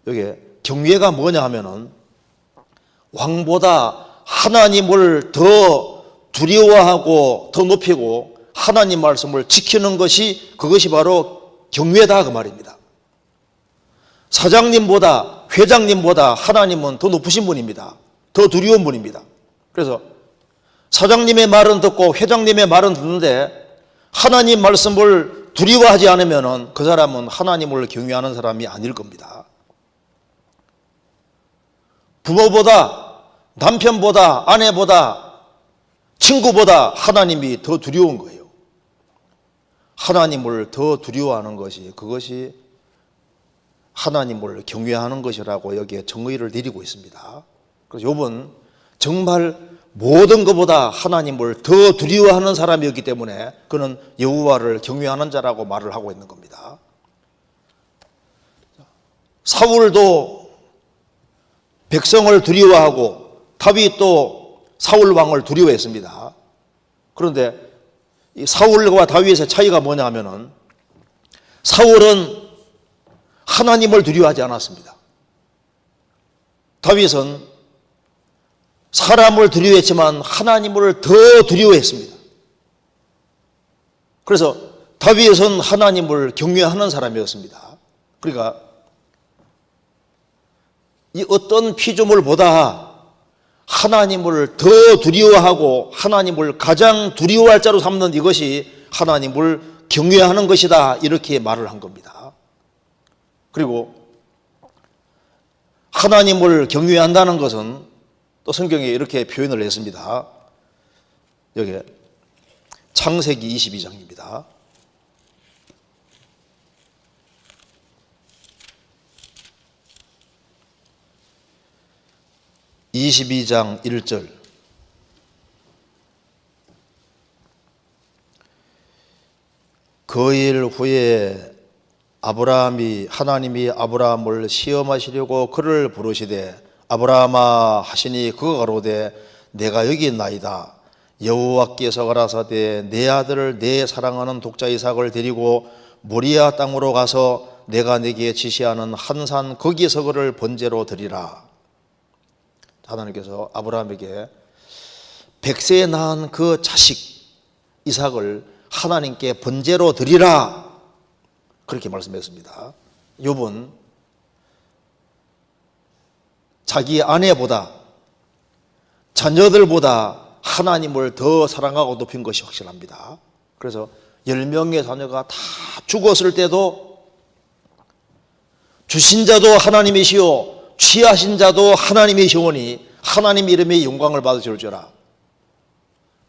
여기 경외가 뭐냐 하면은 왕보다 하나님을 더 두려워하고 더 높이고 하나님 말씀을 지키는 것이, 그것이 바로 경외다 그 말입니다. 사장님보다 회장님보다 하나님은 더 높으신 분입니다. 더 두려운 분입니다. 그래서 사장님의 말은 듣고 회장님의 말은 듣는데 하나님 말씀을 두려워하지 않으면 그 사람은 하나님을 경외하는 사람이 아닐 겁니다. 부모보다, 남편보다, 아내보다, 친구보다 하나님이 더 두려운 거예요. 하나님을 더 두려워하는 것이, 그것이 하나님을 경외하는 것이라고 여기에 정의를 내리고 있습니다. 그래서 욥은 정말 모든 것보다 하나님을 더 두려워하는 사람이었기 때문에 그는 여호와를 경외하는 자라고 말을 하고 있는 겁니다. 사울도 백성을 두려워하고 다윗도 사울 왕을 두려워했습니다. 그런데 이 사울과 다윗의 차이가 뭐냐 하면은 사울은 하나님을 두려워하지 않았습니다. 다윗은 사람을 두려워했지만 하나님을 더 두려워했습니다. 그래서 다윗은 하나님을 경외하는 사람이었습니다. 그러니까 이 어떤 피조물보다 하나님을 더 두려워하고 하나님을 가장 두려워할 자로 삼는 이것이 하나님을 경외하는 것이다, 이렇게 말을 한 겁니다. 그리고 하나님을 경외한다는 것은 또 성경에 이렇게 표현을 했습니다. 여기 창세기 22장입니다. (22장) 1절. 그 일 후에 하나님이 아브라함을 시험하시려고 그를 부르시되 아브라함아 하시니 그가 가로되 내가 여기 있나이다. 여호와께서 가라사대 내 아들을 내 사랑하는 독자 이삭을 데리고 모리아 땅으로 가서 내가 네게 지시하는 한 산 거기서 그를 번제로 드리라. 하나님께서 아브라함에게 100세에 낳은 그 자식 이삭을 하나님께 번제로 드리라, 그렇게 말씀했습니다. 욥은 자기 아내보다 자녀들보다 하나님을 더 사랑하고 높인 것이 확실합니다. 그래서 10명의 자녀가 다 죽었을 때도 주신 자도 하나님이시오 취하신 자도 하나님이시오니 하나님 이름의 영광을 받으실지어라.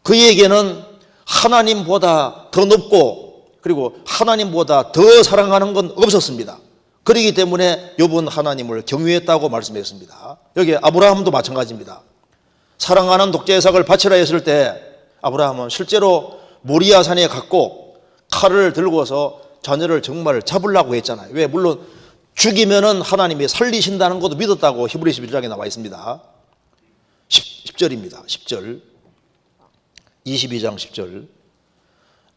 그에게는 하나님보다 더 높고 그리고 하나님보다 더 사랑하는 건 없었습니다. 그렇기 때문에 욥은 하나님을 경외했다고 말씀했습니다. 여기 아브라함도 마찬가지입니다. 사랑하는 독자 이삭을 바치라 했을 때 아브라함은 실제로 모리아 산에 갔고 칼을 들고서 자녀를 정말 잡으려고 했잖아요. 왜? 물론 죽이면은 하나님이 살리신다는 것도 믿었다고 히브리 11장에 나와 있습니다. 10절입니다. 10절. 22장 10절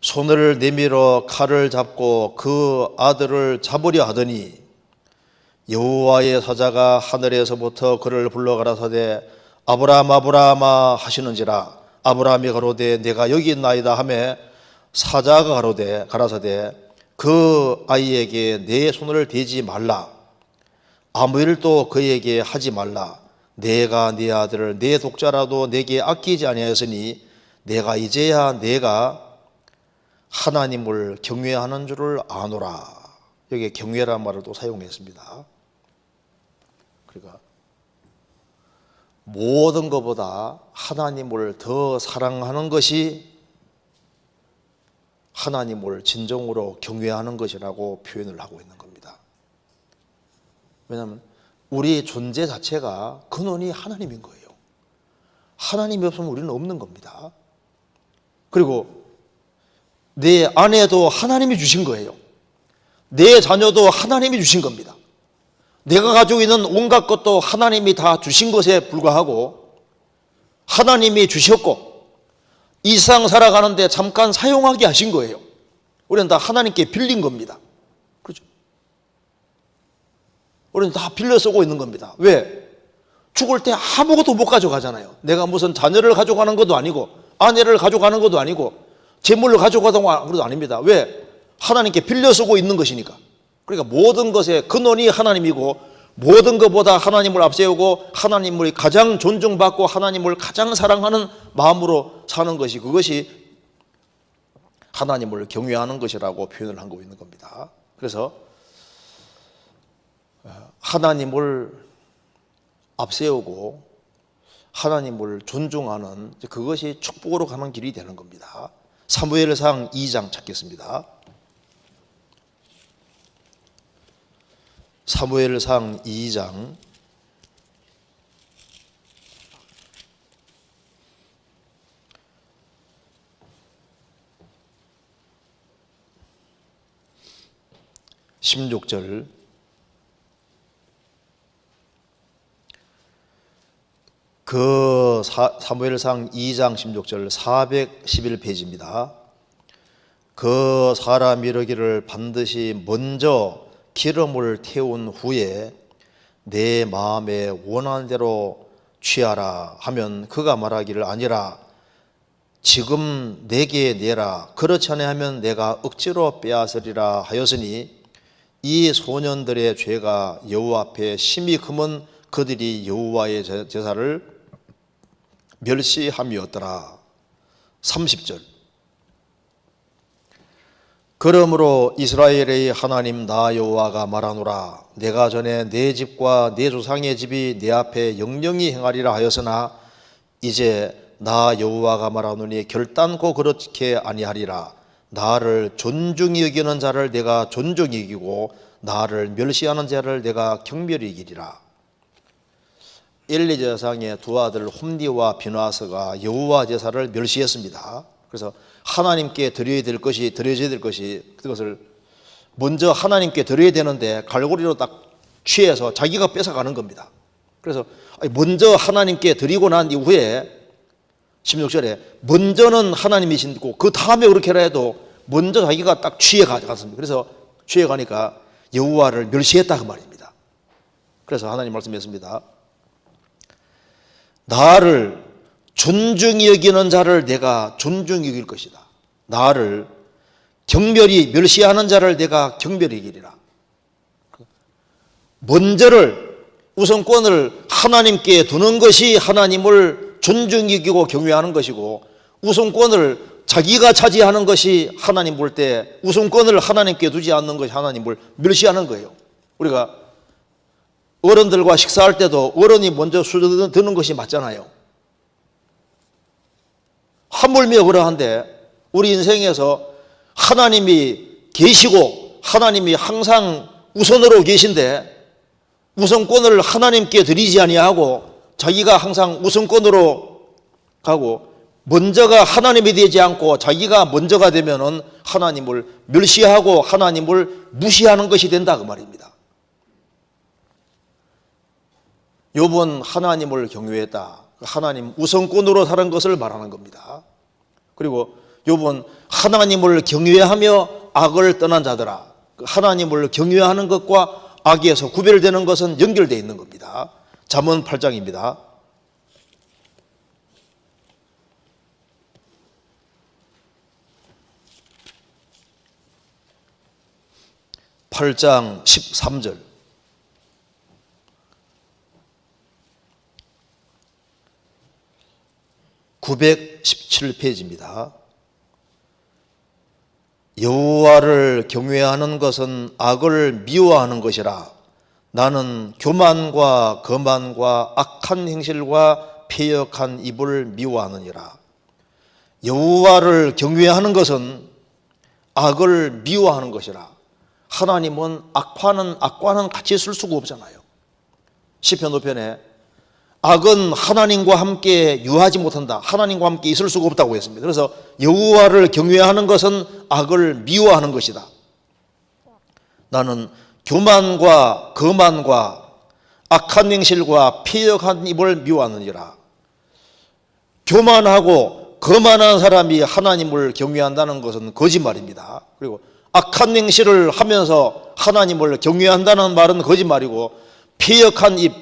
손을 내밀어 칼을 잡고 그 아들을 잡으려 하더니 여호와의 사자가 하늘에서부터 그를 불러 가라사대 아브라함 아브라함아 하시는지라. 아브라함이 가로되 내가 여기 있나이다 하매 사자가 가라사대 그 아이에게 내 손을 대지 말라. 아무 일도 그에게 하지 말라. 내가 네 아들을 내 독자라도 내게 아끼지 아니하였으니 내가 이제야 내가 하나님을 경외하는 줄을 아노라. 여기에 경외라는 말을 또 사용했습니다. 그러니까 모든 것보다 하나님을 더 사랑하는 것이 하나님을 진정으로 경외하는 것이라고 표현을 하고 있는 겁니다. 왜냐하면 우리 존재 자체가 근원이 하나님인 거예요. 하나님이 없으면 우리는 없는 겁니다. 그리고 내 아내도 하나님이 주신 거예요. 내 자녀도 하나님이 주신 겁니다. 내가 가지고 있는 온갖 것도 하나님이 다 주신 것에 불과하고 하나님이 주셨고 이 세상 살아가는데 잠깐 사용하게 하신 거예요. 우리는 다 하나님께 빌린 겁니다. 그렇죠? 우리는 다 빌려 쓰고 있는 겁니다. 왜? 죽을 때 아무것도 못 가져가잖아요. 내가 무슨 자녀를 가져가는 것도 아니고 아내를 가져가는 것도 아니고 재물을 가져가는 것도 아닙니다. 왜? 하나님께 빌려 쓰고 있는 것이니까. 그러니까 모든 것의 근원이 하나님이고 모든 것보다 하나님을 앞세우고 하나님을 가장 존중받고 하나님을 가장 사랑하는 마음으로 사는 것이 그것이 하나님을 경외하는 것이라고 표현을 하고 있는 겁니다. 그래서 하나님을 앞세우고 하나님을 존중하는 그것이 축복으로 가는 길이 되는 겁니다. 사무엘상 2장 찾겠습니다. 사무엘상 2장 16절 그 사무엘상 2장 16절 411페이지입니다. 그 사람이 이르기를 반드시 먼저 기름을 태운 후에 내 마음에 원하는 대로 취하라 하면 그가 말하기를 아니라 지금 내게 내라 그렇지 아니하면 내가 억지로 빼앗으리라 하였으니 이 소년들의 죄가 여호와 앞에 심히 금은 그들이 여호와의 제사를 멸시함이었더라. 30절 그러므로 이스라엘의 하나님 나 여호와가 말하노라 내가 전에 내 집과 내 조상의 집이 내 앞에 영영히 행하리라 하였으나 이제 나 여호와가 말하노니 결단코 그렇게 아니하리라. 나를 존중히 여기는 자를 내가 존중히 여기고 나를 멸시하는 자를 내가 경멸히 여기리라. 엘리 제사장의 두 아들 홈니와 비나스가 여호와 제사를 멸시했습니다. 그래서 하나님께 드려져야 될 것이 그것을 먼저 하나님께 드려야 되는데 갈고리로 딱 취해서 자기가 뺏어가는 겁니다. 그래서 먼저 하나님께 드리고 난 이후에 16절에 먼저는 하나님이신고 그 다음에 그렇게 해도 먼저 자기가 딱 취해 가졌습니다. 그래서 취해 가니까 여호와를 멸시했다 그 말입니다. 그래서 하나님 말씀했습니다. 나를 존중히 여기는 자를 내가 존중히 여길 것이다. 나를 경멸히 멸시하는 자를 내가 경멸히 여기리라. 먼저를 우선권을 하나님께 두는 것이 하나님을 존중히 여기고 경외하는 것이고 우선권을 자기가 차지하는 것이 하나님 볼 때 우선권을 하나님께 두지 않는 것이 하나님을 멸시하는 거예요. 우리가 어른들과 식사할 때도 어른이 먼저 술 드는 것이 맞잖아요. 하물며 그러한데 우리 인생에서 하나님이 계시고 하나님이 항상 우선으로 계신데 우선권을 하나님께 드리지 아니하고 자기가 항상 우선권으로 가고 먼저가 하나님이 되지 않고 자기가 먼저가 되면은 하나님을 멸시하고 하나님을 무시하는 것이 된다 그 말입니다. 욥은 하나님을 경외했다. 하나님 우선권으로 사는 것을 말하는 겁니다. 그리고 욥은 하나님을 경외하며 악을 떠난 자들아, 하나님을 경외하는 것과 악에서 구별되는 것은 연결되어 있는 겁니다. 잠언 8장입니다. 8장 13절. (917페이지입니다) 여호와를 경외하는 것은 악을 미워하는 것이라. 나는 교만과 거만과 악한 행실과 패역한 입을 미워하느니라. 여호와를 경외하는 것은 악을 미워하는 것이라. 하나님은 악과는 같이 있을 수가 없잖아요. 시편 5편에 악은 하나님과 함께 유하지 못한다, 하나님과 함께 있을 수가 없다고 했습니다. 그래서 여호와를 경외하는 것은 악을 미워하는 것이다. 나는 교만과 거만과 악한 행실과 패역한 입을 미워하느니라. 교만하고 거만한 사람이 하나님을 경외한다는 것은 거짓말입니다. 그리고 악한 행실을 하면서 하나님을 경외한다는 말은 거짓말이고, 패역한 입,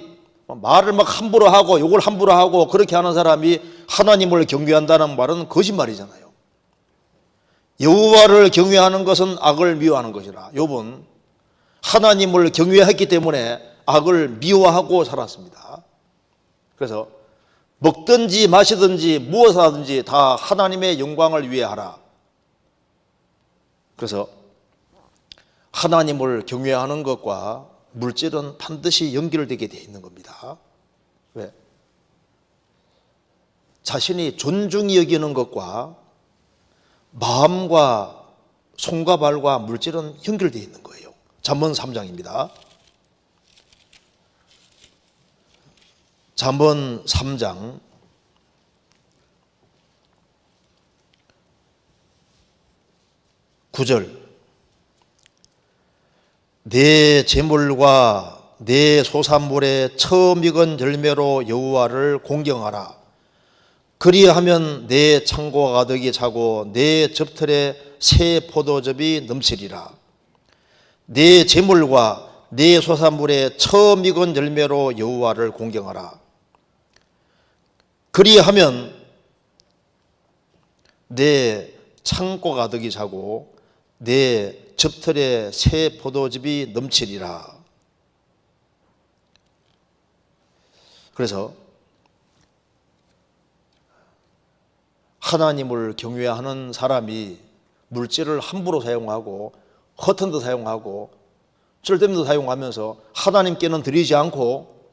말을 막 함부로 하고 욕을 함부로 하고 그렇게 하는 사람이 하나님을 경외한다는 말은 거짓말이잖아요. 여호와를 경외하는 것은 악을 미워하는 것이라. 욥은 하나님을 경외했기 때문에 악을 미워하고 살았습니다. 그래서 먹든지 마시든지 무엇을 하든지 다 하나님의 영광을 위해 하라. 그래서 하나님을 경외하는 것과 물질은 반드시 연결되게 되어 있는 겁니다. 왜? 자신이 존중히 여기는 것과 마음과 손과 발과 물질은 연결되어 있는 거예요. 잠언 3장입니다. 잠언 3장 9절. 내 재물과 내 소산물의 처음 익은 열매로 여호와를 공경하라. 그리하면 내 창고가 가득히 차고 내 접틀에 새 포도즙이 넘치리라. 내 재물과 내 소산물의 처음 익은 열매로 여호와를 공경하라. 그리하면 내 창고가 가득히 차고 내 접틀에 새 포도즙이 넘치리라. 그래서 하나님을 경외하는 사람이 물질을 함부로 사용하고 허튼 데 사용하고 쓸데없는 데 사용하면서 하나님께는 드리지 않고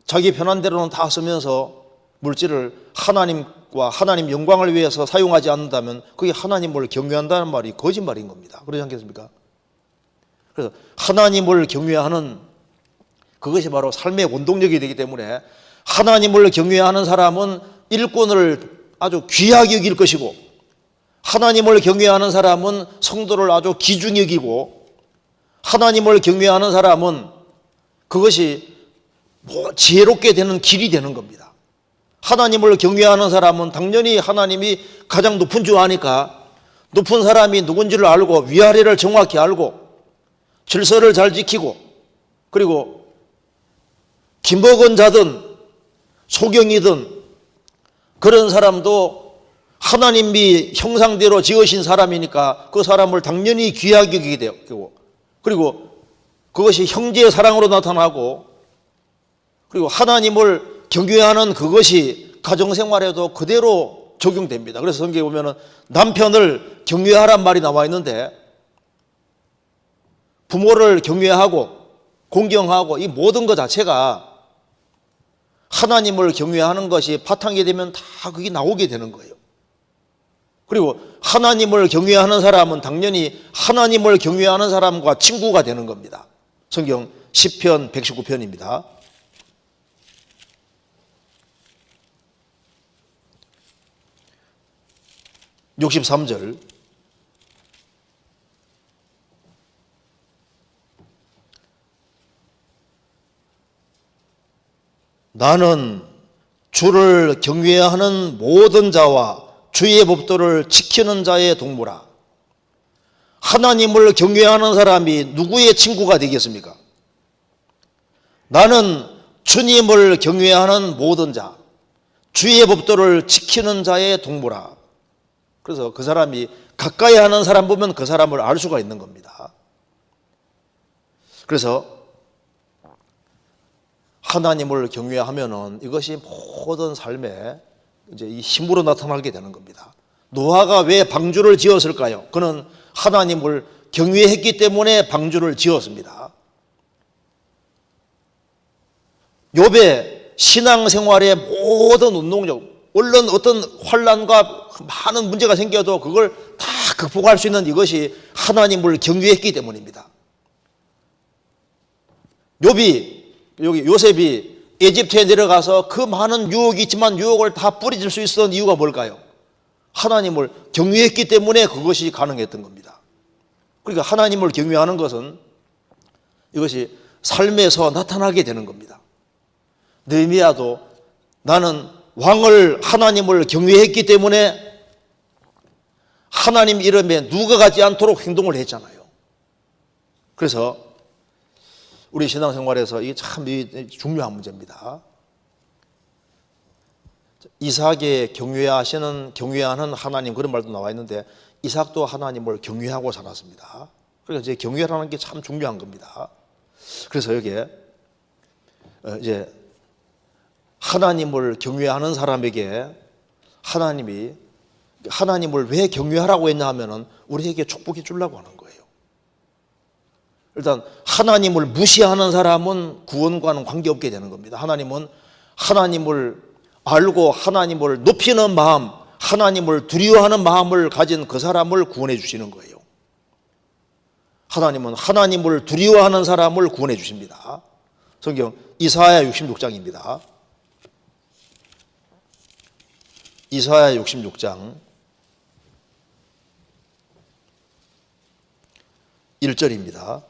자기 편한 대로는 다 쓰면서 물질을 하나님과 하나님 영광을 위해서 사용하지 않는다면 그게 하나님을 경외한다는 말이 거짓말인 겁니다. 그러지 않겠습니까? 그래서 하나님을 경외하는 그것이 바로 삶의 원동력이 되기 때문에 하나님을 경외하는 사람은 일꾼을 아주 귀하게 여길 것이고, 하나님을 경외하는 사람은 성도를 아주 귀중히 여기고, 하나님을 경외하는 사람은 그것이 지혜롭게 되는 길이 되는 겁니다. 하나님을 경외하는 사람은 당연히 하나님이 가장 높은 줄 아니까 높은 사람이 누군지를 알고 위아래를 정확히 알고 질서를 잘 지키고, 그리고 기먹은 자든 소경이든 그런 사람도 하나님이 형상대로 지으신 사람이니까 그 사람을 당연히 귀하게 여기게 되고, 그리고 그것이 형제의 사랑으로 나타나고, 그리고 하나님을 경외하는 그것이 가정생활에도 그대로 적용됩니다. 그래서 성경에 보면은 남편을 경외하란 말이 나와 있는데, 부모를 경외하고 공경하고 이 모든 것 자체가 하나님을 경외하는 것이 바탕이 되면 다 그게 나오게 되는 거예요. 그리고 하나님을 경외하는 사람은 당연히 하나님을 경외하는 사람과 친구가 되는 겁니다. 성경 시편 119편입니다. 63절. 나는 주를 경외하는 모든 자와 주의 법도를 지키는 자의 동무라. 하나님을 경외하는 사람이 누구의 친구가 되겠습니까? 나는 주님을 경외하는 모든 자, 주의 법도를 지키는 자의 동무라. 그래서 그 사람이 가까이 하는 사람 보면 그 사람을 알 수가 있는 겁니다. 그래서 하나님을 경외하면은 이것이 모든 삶에 이제 이 힘으로 나타나게 되는 겁니다. 노아가 왜 방주를 지었을까요? 그는 하나님을 경외했기 때문에 방주를 지었습니다. 욥의 신앙생활의 모든 운동력, 물론 어떤 환난과 많은 문제가 생겨도 그걸 다 극복할 수 있는 이것이 하나님을 경외했기 때문입니다. 요셉이 에집트에 내려가서 그 많은 유혹이 있지만 유혹을 다 뿌리칠 수 있었던 이유가 뭘까요? 하나님을 경외했기 때문에 그것이 가능했던 겁니다. 그러니까 하나님을 경외하는 것은 이것이 삶에서 나타나게 되는 겁니다. 느헤미야도 나는 왕을 하나님을 경외했기 때문에 하나님 이름에 누가 가지 않도록 행동을 했잖아요. 그래서 우리 신앙생활에서 이게 참 중요한 문제입니다. 이삭의 경외하는 하나님, 그런 말도 나와 있는데 이삭도 하나님을 경외하고 살았습니다. 그러니까 이제 경외라는 게 참 중요한 겁니다. 그래서 여기에 이제 하나님을 경외하는 사람에게 하나님이 하나님을 왜 경외하라고 했냐 하면은 우리에게 축복해 주려고 하는 거예요. 일단 하나님을 무시하는 사람은 구원과는 관계없게 되는 겁니다. 하나님은 하나님을 알고 하나님을 높이는 마음, 하나님을 두려워하는 마음을 가진 그 사람을 구원해 주시는 거예요. 하나님은 하나님을 두려워하는 사람을 구원해 주십니다. 성경 이사야 66장입니다. 이사야 66장 1절입니다.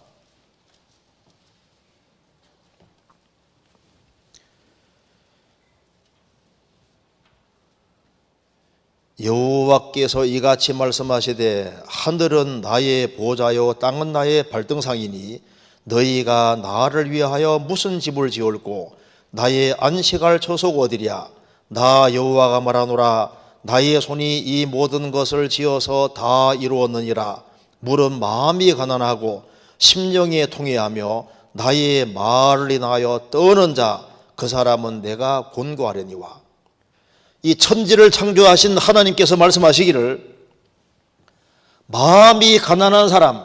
여호와께서 이같이 말씀하시되 하늘은 나의 보좌요 땅은 나의 발등상이니 너희가 나를 위하여 무슨 집을 지을고 나의 안식할 처소가 어디랴. 나 여호와가 말하노라. 나의 손이 이 모든 것을 지어서 다 이루었느니라. 물은 마음이 가난하고 심령이 통회하며 나의 말을 인하여 떠는 자 그 사람은 내가 곤고하려니와. 이 천지를 창조하신 하나님께서 말씀하시기를 마음이 가난한 사람,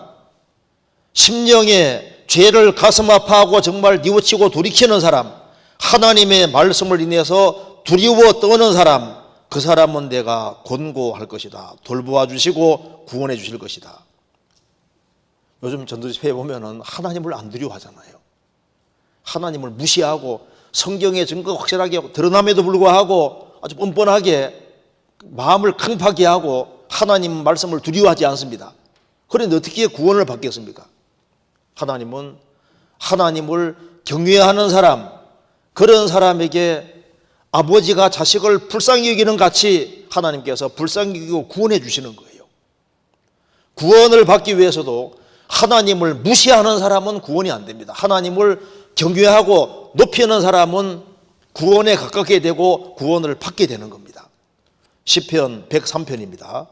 심령에 죄를 가슴 아파하고 정말 뉘우치고 돌이키는 사람, 하나님의 말씀을 인해서 두려워 떠는 사람, 그 사람은 내가 권고할 것이다. 돌보아 주시고 구원해 주실 것이다. 요즘 전도집회에 보면은 하나님을 안 두려워하잖아요. 하나님을 무시하고 성경의 증거가 확실하게 드러남에도 불구하고 아주 뻔뻔하게 마음을 강팍하게 하고 하나님 말씀을 두려워하지 않습니다. 그런데 어떻게 구원을 받겠습니까? 하나님은 하나님을 경외하는 사람, 그런 사람에게 아버지가 자식을 불쌍히 여기는 같이 하나님께서 불쌍히 여기고 구원해 주시는 거예요. 구원을 받기 위해서도 하나님을 무시하는 사람은 구원이 안 됩니다. 하나님을 경외하고 높이는 사람은 구원에 가깝게 되고 구원을 받게 되는 겁니다. 시편 103편입니다.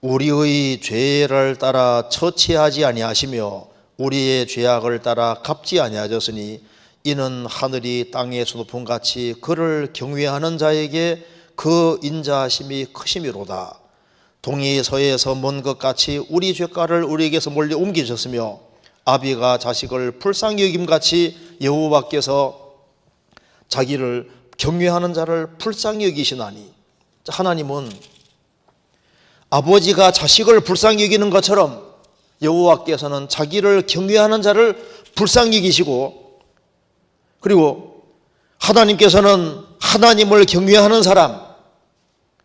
우리의 죄를 따라 처치하지 아니하시며 우리의 죄악을 따라 갚지 아니하셨으니 이는 하늘이 땅에서 높은 같이 그를 경외하는 자에게 그 인자하심이 크심이로다. 동이 서에서 먼 것 같이 우리 죄가를 우리에게서 멀리 옮기셨으며 아비가 자식을 불쌍히 여김같이 여호와께서 자기를 경외하는 자를 불쌍히 여기시나니. 하나님은 아버지가 자식을 불쌍히 여기는 것처럼 여호와께서는 자기를 경외하는 자를 불쌍히 여기시고, 그리고 하나님께서는 하나님을 경외하는 사람,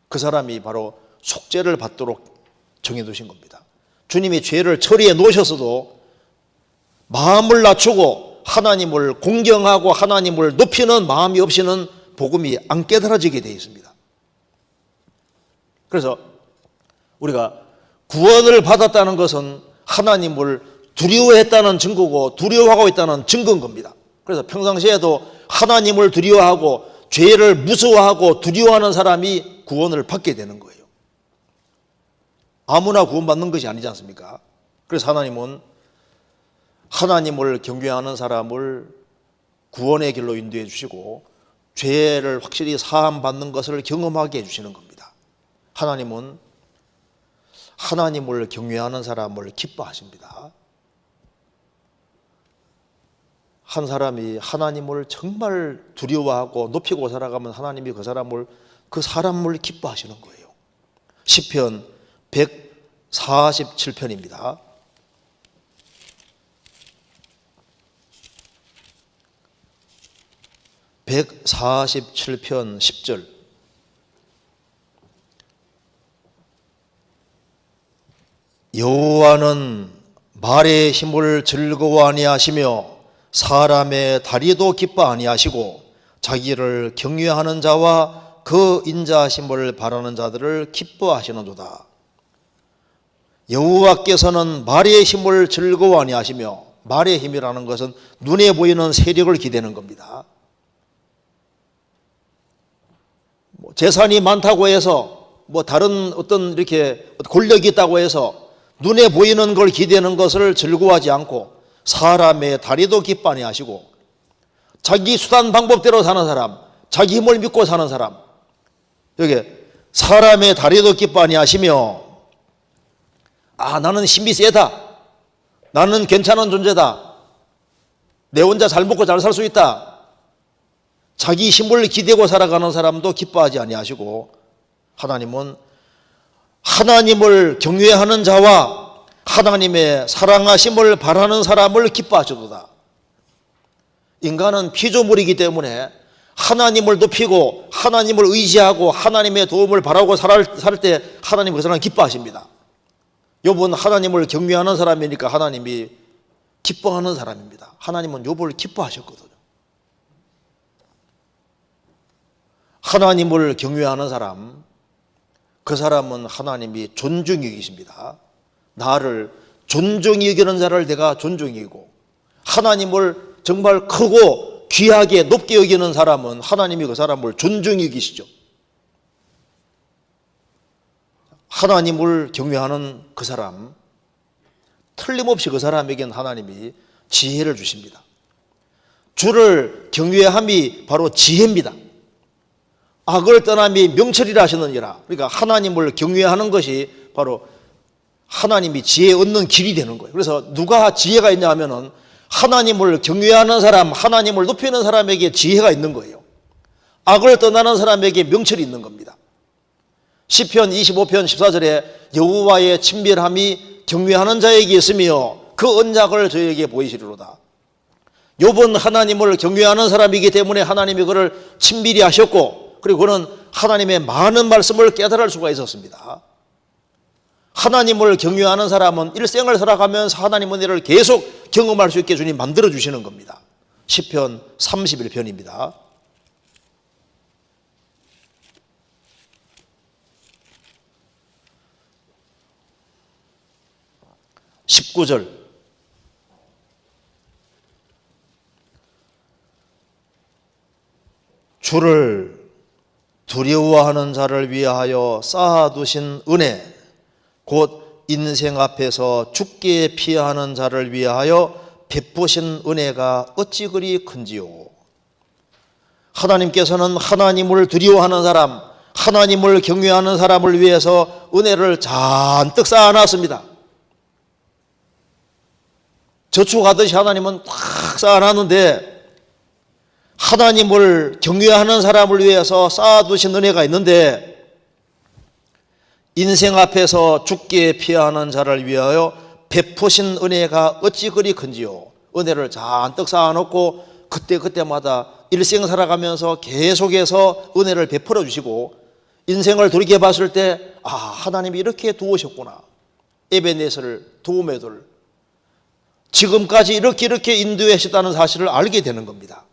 그 사람이 바로 속죄를 받도록 정해두신 겁니다. 주님이 죄를 처리해 놓으셨어도 마음을 낮추고 하나님을 공경하고 하나님을 높이는 마음이 없이는 복음이 안 깨달아지게 되어 있습니다. 그래서 우리가 구원을 받았다는 것은 하나님을 두려워했다는 증거고 두려워하고 있다는 증거인 겁니다. 그래서 평상시에도 하나님을 두려워하고 죄를 무서워하고 두려워하는 사람이 구원을 받게 되는 거예요. 아무나 구원받는 것이 아니지 않습니까? 그래서 하나님은 하나님을 경외하는 사람을 구원의 길로 인도해 주시고 죄를 확실히 사함받는 것을 경험하게 해주시는 겁니다. 하나님은 하나님을 경외하는 사람을 기뻐하십니다. 한 사람이 하나님을 정말 두려워하고 높이고 살아가면 하나님이 그 사람을 기뻐하시는 거예요. 시편 147편입니다. (147편) 10절. 여호와는 말의 힘을 즐거워 아니하시며 사람의 다리도 기뻐 아니하시고 자기를 경외하는 자와 그 인자하심을 바라는 자들을 기뻐하시는도다. 여호와께서는 말의 힘을 즐거워 아니하시며, 말의 힘이라는 것은 눈에 보이는 세력을 기대는 겁니다. 재산이 많다고 해서 다른 어떤 이렇게 권력이 있다고 해서 눈에 보이는 걸 기대는 것을 즐거워하지 않고 사람의 다리도 기뻐 아니하시고 자기 수단 방법대로 사는 사람, 자기 힘을 믿고 사는 사람, 여기 사람의 다리도 기뻐 아니하시며, 나는 힘이 세다, 나는 괜찮은 존재다, 내 혼자 잘 먹고 잘 살 수 있다, 자기 힘을 기대고 살아가는 사람도 기뻐하지 아니하시고, 하나님은 하나님을 경외하는 자와 하나님의 사랑하심을 바라는 사람을 기뻐하시도다. 인간은 피조물이기 때문에 하나님을 높이고 하나님을 의지하고 하나님의 도움을 바라고 살 때 하나님 그 사람 기뻐하십니다. 욥은 하나님을 경외하는 사람이니까 하나님이 기뻐하는 사람입니다. 하나님은 욥을 기뻐하셨거든요. 하나님을 경외하는 사람, 그 사람은 하나님이 존중히 여기십니다. 나를 존중히 여기는 자를 내가 존중히 여기고, 하나님을 정말 크고 귀하게 높게 여기는 사람은 하나님이 그 사람을 존중히 여기시죠. 하나님을 경외하는 그 사람, 틀림없이 그 사람에겐 하나님이 지혜를 주십니다. 주를 경외함이 바로 지혜입니다. 악을 떠남이 명철이라 하시느니라. 그러니까 하나님을 경외하는 것이 바로 하나님이 지혜 얻는 길이 되는 거예요. 그래서 누가 지혜가 있냐 하면은 하나님을 경외하는 사람, 하나님을 높이는 사람에게 지혜가 있는 거예요. 악을 떠나는 사람에게 명철이 있는 겁니다. 시편 25편 14절에 여호와의 친밀함이 경외하는 자에게 있으며 그 언약을 저에게 보이시리로다. 욥은 하나님을 경외하는 사람이기 때문에 하나님이 그를 친밀히 하셨고, 그리고 그는 하나님의 많은 말씀을 깨달을 수가 있었습니다. 하나님을 경외하는 사람은 일생을 살아가면서 하나님 은혜를 계속 경험할 수 있게 주님 만들어 주시는 겁니다. 시편 31편입니다. (19절) 주를 두려워하는 자를 위하여 쌓아두신 은혜, 곧 인생 앞에서 죽게 피하는 자를 위하여 베푸신 은혜가 어찌 그리 큰지요. 하나님께서는 하나님을 두려워하는 사람, 하나님을 경외하는 사람을 위해서 은혜를 잔뜩 쌓아놨습니다. 저축하듯이 하나님은 탁 쌓아놨는데, 하나님을 경외하는 사람을 위해서 쌓아두신 은혜가 있는데, 인생 앞에서 죽게 피하는 자를 위하여 베푸신 은혜가 어찌 그리 큰지요. 은혜를 잔뜩 쌓아놓고 그때그때마다 일생 살아가면서 계속해서 은혜를 베풀어 주시고 인생을 돌이켜 봤을 때 하나님이 이렇게 도우셨구나. 에베네스를 도움에들 지금까지 이렇게 인도하셨다는 사실을 알게 되는 겁니다.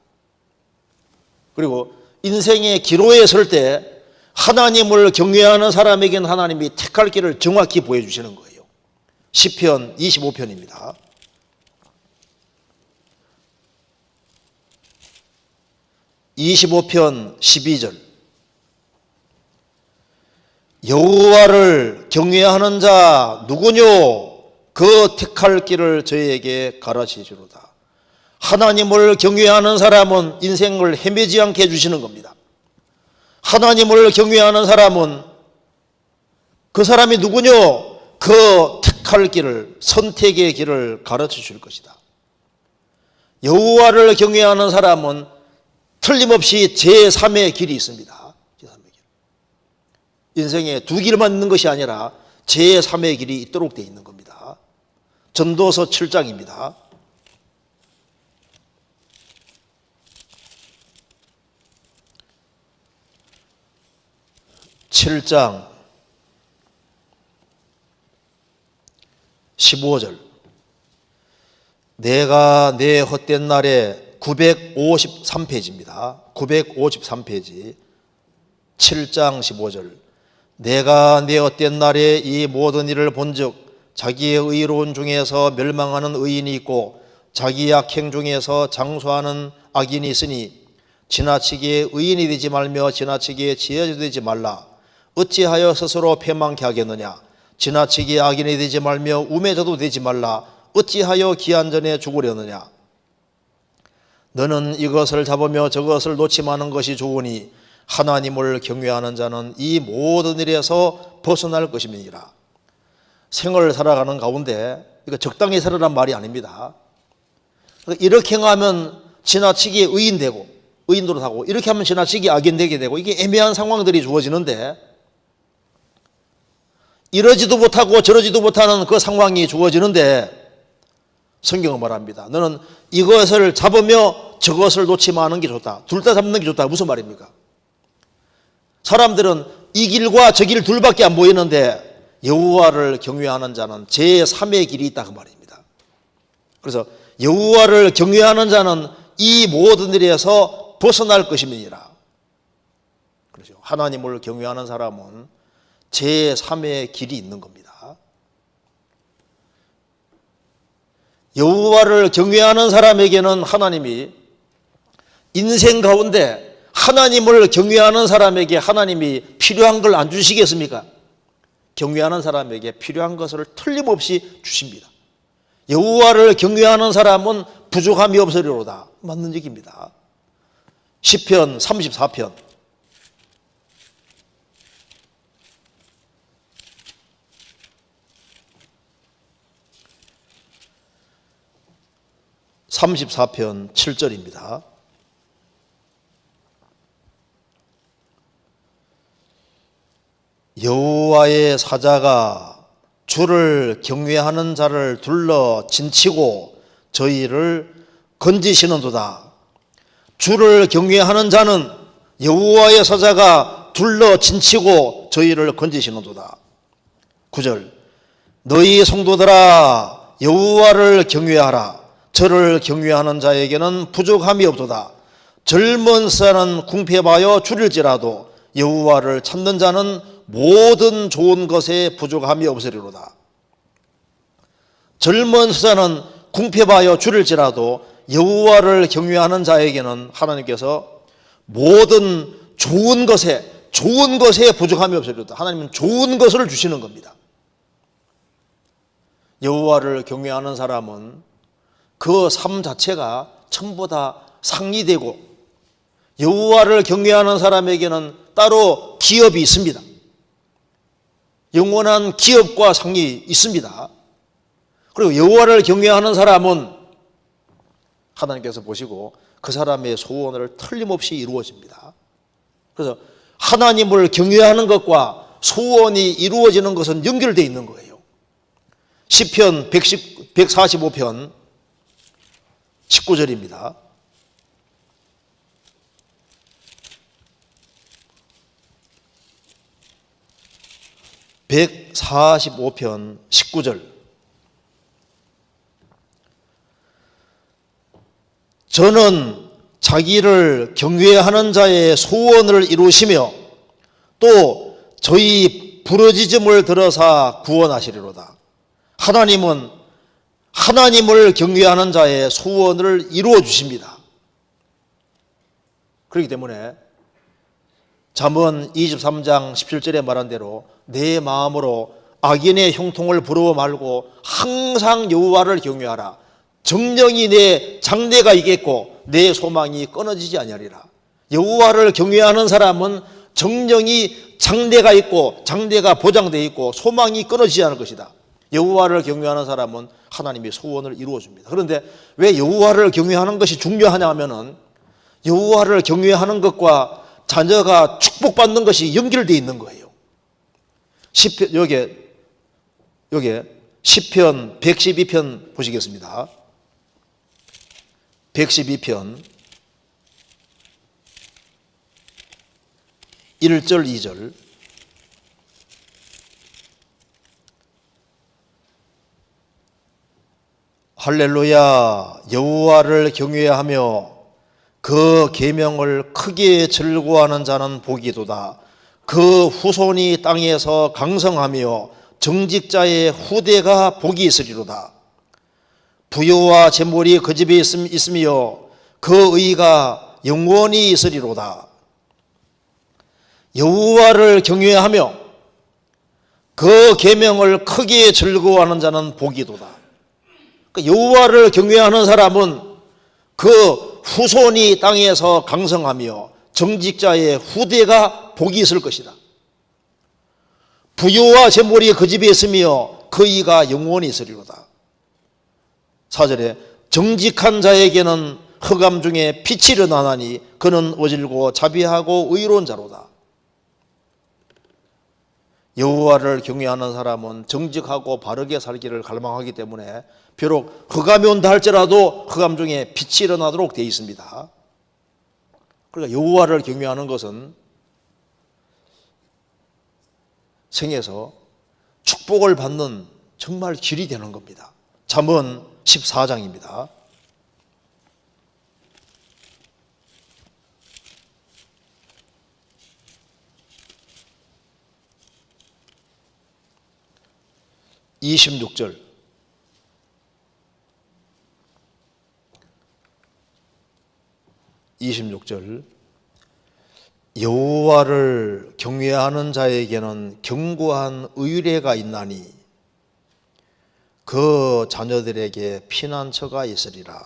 그리고 인생의 기로에 설 때 하나님을 경외하는 사람에게는 하나님이 택할 길을 정확히 보여주시는 거예요. 시편 25편입니다. 25편 12절 여호와를 경외하는 자 누구뇨? 그 택할 길을 저희에게 가르치시로다. 하나님을 경외하는 사람은 인생을 헤매지 않게 해주시는 겁니다. 하나님을 경외하는 사람은 그 사람이 누구뇨? 그 택할 길을, 선택의 길을 가르쳐 줄 것이다. 여호와를 경외하는 사람은 틀림없이 제3의 길이 있습니다. 제3의 길. 인생에 두 길만 있는 것이 아니라 제3의 길이 있도록 되어 있는 겁니다. 전도서 7장입니다. 7장 15절 내가 내 헛된 날에 953페이지입니다. 953페이지 7장 15절 내가 내 헛된 날에 이 모든 일을 본즉 자기의 의로운 중에서 멸망하는 의인이 있고 자기 악행 중에서 장수하는 악인이 있으니 지나치게 의인이 되지 말며 지나치게 지혜자 되지 말라. 어찌하여 스스로 패망케 하겠느냐? 지나치게 악인이 되지 말며 우매자도 되지 말라. 어찌하여 기한전에 죽으려느냐? 너는 이것을 잡으며 저것을 놓치마는 것이 좋으니 하나님을 경외하는 자는 이 모든 일에서 벗어날 것임이니라. 생을 살아가는 가운데 이거 적당히 살아란 말이 아닙니다. 이렇게 하면 지나치게 의인되고 의인 노릇하고 이렇게 하면 지나치게 악인되게 되고 이게 애매한 상황들이 주어지는데 이러지도 못하고 저러지도 못하는 그 상황이 주어지는데 성경은 말합니다. 너는 이것을 잡으며 저것을 놓지 마는 게 좋다. 둘 다 잡는 게 좋다. 무슨 말입니까? 사람들은 이 길과 저 길 둘밖에 안 보이는데 여호와를 경외하는 자는 제3의 길이 있다 그 말입니다. 그래서 여호와를 경외하는 자는 이 모든 일에서 벗어날 것임이니라. 그렇죠. 하나님을 경외하는 사람은 제3의 길이 있는 겁니다. 여호와를 경외하는 사람에게는 하나님이 인생 가운데 하나님을 경외하는 사람에게 하나님이 필요한 걸 안 주시겠습니까? 경외하는 사람에게 필요한 것을 틀림없이 주십니다. 여호와를 경외하는 사람은 부족함이 없으리로다. 맞는 얘기입니다. 시편 34편 7절입니다. 여호와의 사자가 주를 경외하는 자를 둘러 진치고 저희를 건지시는도다. 주를 경외하는 자는 여호와의 사자가 둘러 진치고 저희를 건지시는도다. 9절 너희 성도들아 여호와를 경외하라. 저를 경외하는 자에게는 부족함이 없도다. 젊은 사는 궁핍하여 줄일지라도 여호와를 찾는 자는 모든 좋은 것에 부족함이 없으리로다. 젊은 사는 궁핍하여 줄일지라도 여호와를 경외하는 자에게는 하나님께서 모든 좋은 것에 부족함이 없으리로다. 하나님은 좋은 것을 주시는 겁니다. 여호와를 경외하는 사람은 그 삶 자체가 전부 다 상리되고 여호와를 경외하는 사람에게는 따로 기업이 있습니다. 영원한 기업과 상이 있습니다. 그리고 여호와를 경외하는 사람은 하나님께서 보시고 그 사람의 소원을 틀림없이 이루어집니다. 그래서 하나님을 경외하는 것과 소원이 이루어지는 것은 연결되어 있는 거예요. 시편 145편 19절입니다. 145편 19절. 저는 자기를 경외하는 자의 소원을 이루시며 또 저희 부르짖음을 들어사 구원하시리로다. 하나님은 하나님을 경외하는 자의 소원을 이루어 주십니다. 그렇기 때문에 잠언 23장 17절에 말한 대로 내 마음으로 악인의 형통을 부러워 말고 항상 여호와를 경외하라. 정령이 내 장래가 있겠고 내 소망이 끊어지지 아니하리라. 여호와를 경외하는 사람은 정령이 장래가 있고 장래가 보장되어 있고 소망이 끊어지지 않을 것이다. 여호와를 경외하는 사람은 하나님이 소원을 이루어 줍니다. 그런데 왜 여호와를 경외하는 것이 중요하냐 하면은 여호와를 경외하는 것과 자녀가 축복받는 것이 연결되어 있는 거예요. 시편 여기 시편 112편 보시겠습니다. 112편 1절 2절. 할렐루야. 여호와를 경외하며 그 계명을 크게 즐거워하는 자는 복이도다. 그 후손이 땅에서 강성하며 정직자의 후대가 복이 있으리로다. 부요와 재물이 그 집에 있으며 그 의가 영원히 있으리로다. 여호와를 경외하며 그 계명을 크게 즐거워하는 자는 복이도다. 여호와를 경외하는 사람은 그 후손이 땅에서 강성하며 정직자의 후대가 복이 있을 것이다. 부요와 재물이 그 집에 있으며 그 의가 영원히 있으리로다. 4절에 정직한 자에게는 흑암 중에 빛이 일어나나니 그는 어질고 자비하고 의로운 자로다. 여호와를 경외하는 사람은 정직하고 바르게 살기를 갈망하기 때문에 비록 흑암이 온다 할지라도 흑암 중에 빛이 일어나도록 되어 있습니다. 그러니까 여호와를 경외하는 것은 생에서 축복을 받는 정말 길이 되는 겁니다. 잠언 14장입니다. (26절) 여호와를 경외하는 자에게는 견고한 의뢰가 있나니 그 자녀들에게 피난처가 있으리라.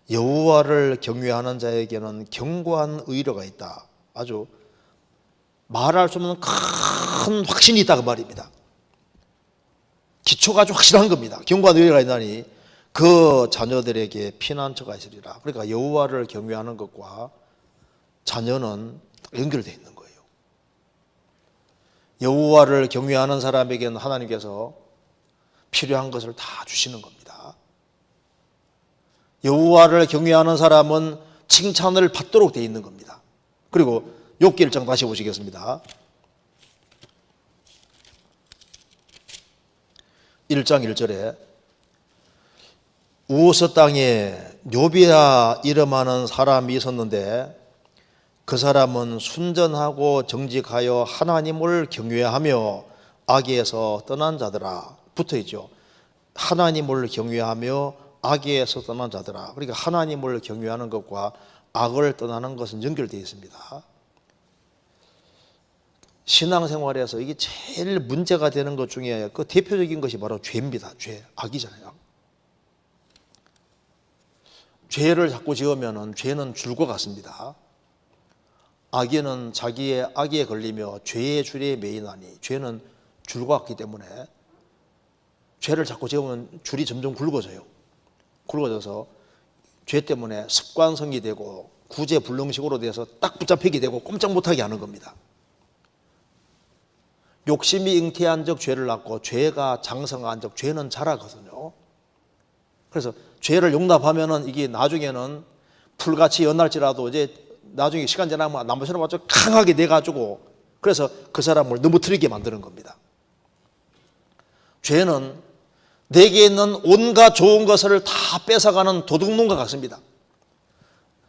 여호와를 경외하는 자에게는 견고한 의뢰가 있다. 아주 말할 수 없는 큰 확신이 있다 그 말입니다. 기초가 아주 확실한 겁니다. 견고한 의뢰가 있나니 그 자녀들에게 피난처가 있으리라. 그러니까 여호와를 경외하는 것과 자녀는 연결되어 있는 거예요. 여호와를 경외하는 사람에게는 하나님께서 필요한 것을 다 주시는 겁니다. 여호와를 경외하는 사람은 칭찬을 받도록 되어 있는 겁니다. 그리고 욥기 1장 다시 보시겠습니다. 1장 1절에 우스 땅에 욥이라 이름하는 사람이 있었는데 그 사람은 순전하고 정직하여 하나님을 경외하며 악에서 떠난 자들아. 붙어있죠. 하나님을 경외하며 악에서 떠난 자들아. 그러니까 하나님을 경외하는 것과 악을 떠나는 것은 연결되어 있습니다. 신앙생활에서 이게 제일 문제가 되는 것 중에 그 대표적인 것이 바로 죄입니다. 죄, 악이잖아요. 죄를 자꾸 지으면 죄는 줄과 같습니다. 악인은 자기의 악에 걸리며 죄의 줄에 매이나니 죄는 줄과 같기 때문에 죄를 자꾸 지으면 줄이 점점 굵어져요. 굵어져서 죄 때문에 습관성이 되고 구제불능식으로 돼서 딱 붙잡히게 되고 꼼짝 못하게 하는 겁니다. 욕심이 잉태한 적 죄를 낳고 죄가 장성한 적 죄는 자라거든요. 그래서 죄를 용납하면은 이게 나중에는 풀같이 연날지라도 이제 나중에 시간 지나면 나무처럼 아주 강하게 돼가지고 그래서 그 사람을 넘어뜨리게 만드는 겁니다. 죄는 내게 있는 온갖 좋은 것을 다 뺏어가는 도둑놈과 같습니다.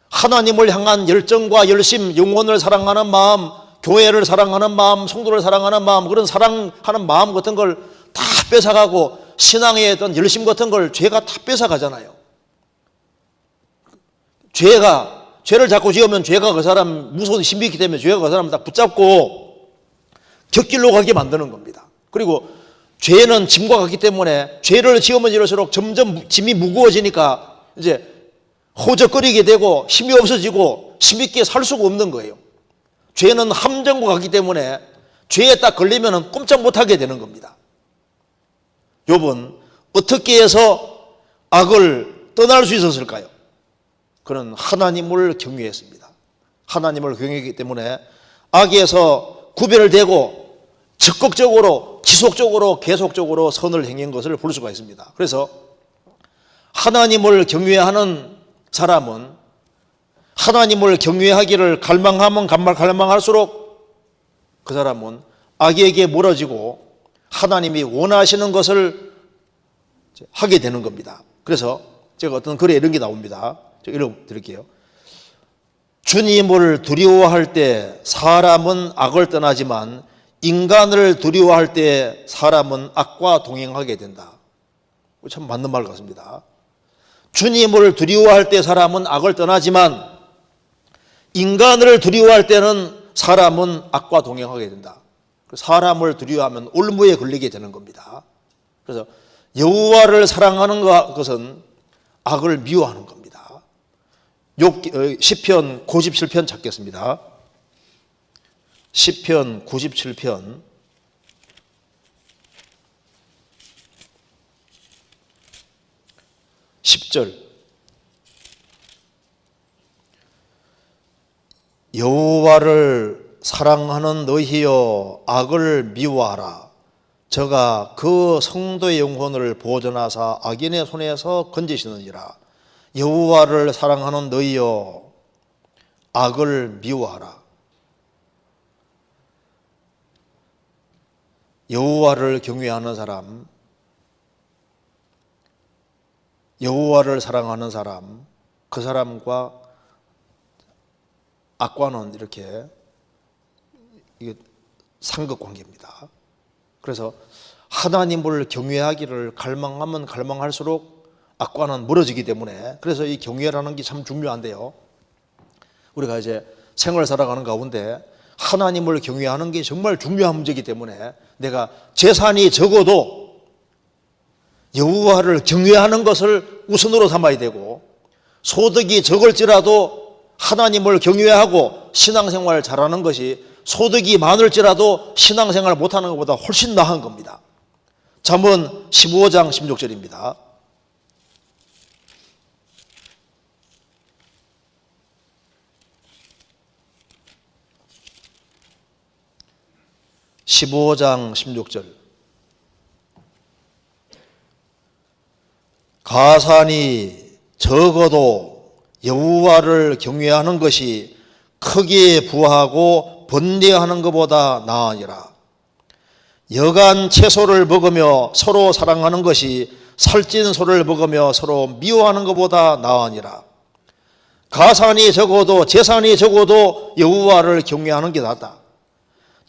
하나님을 향한 열정과 열심, 영혼을 사랑하는 마음, 교회를 사랑하는 마음, 성도를 사랑하는 마음, 그런 사랑하는 마음 같은 걸 다 뺏어가고 신앙에 어떤 열심 같은 걸 죄가 다 뺏어가잖아요. 죄를 자꾸 지으면 죄가 그 사람 무서운 신비있기 때문에 죄가 그 사람 다 붙잡고 곁길로 가게 만드는 겁니다. 그리고 죄는 짐과 같기 때문에 죄를 지으면 지을수록 점점 짐이 무거워지니까 이제 호적거리게 되고 힘이 없어지고 힘있게 살 수가 없는 거예요. 죄는 함정과 같기 때문에 죄에 딱 걸리면 꼼짝 못하게 되는 겁니다. 욥은 어떻게 해서 악을 떠날 수 있었을까요? 그는 하나님을 경외했습니다. 하나님을 경외했기 때문에 악에서 구별되고 적극적으로 지속적으로 계속적으로 선을 행한 것을 볼 수가 있습니다. 그래서 하나님을 경외하는 사람은 하나님을 경외하기를 갈망하면 갈망할수록 그 사람은 악에게 멀어지고 하나님이 원하시는 것을 하게 되는 겁니다. 그래서 제가 어떤 글에 이런 게 나옵니다. 제가 읽어드릴게요. 주님을 두려워할 때 사람은 악을 떠나지만 인간을 두려워할 때 사람은 악과 동행하게 된다. 참 맞는 말 같습니다. 주님을 두려워할 때 사람은 악을 떠나지만 인간을 두려워할 때는 사람은 악과 동행하게 된다. 사람을 두려워하면 올무에 걸리게 되는 겁니다. 그래서 여호와를 사랑하는 것은 악을 미워하는 겁니다. 시편 97편 찾겠습니다. 시편 97편 10절 여호와를 사랑하는 너희여 악을 미워하라. 저가 그 성도의 영혼을 보존하사 악인의 손에서 건지시느니라. 여호와를 사랑하는 너희여 악을 미워하라. 여호와를 경외하는 사람, 여호와를 사랑하는 사람, 그 사람과 악과는 이렇게 이게 상극관계입니다. 그래서 하나님을 경외하기를 갈망하면 갈망할수록 악과는 멀어지기 때문에 그래서 이 경외라는 게 참 중요한데요. 우리가 이제 생활 살아가는 가운데 하나님을 경외하는 게 정말 중요한 문제이기 때문에 내가 재산이 적어도 여호와를 경외하는 것을 우선으로 삼아야 되고 소득이 적을지라도 하나님을 경외하고 신앙생활을 잘하는 것이 소득이 많을지라도 신앙생활을 못하는 것보다 훨씬 나은 겁니다. 잠언 15장 16절입니다. (15장 16절) 가산이 적어도 여호와를 경외하는 것이 크게 부하고 번뇌하는 것보다 나으니라. 여간 채소를 먹으며 서로 사랑하는 것이 살찐 소를 먹으며 서로 미워하는 것보다 나으니라. 가산이 적어도 재산이 적어도 여호와를 경외하는 게 낫다.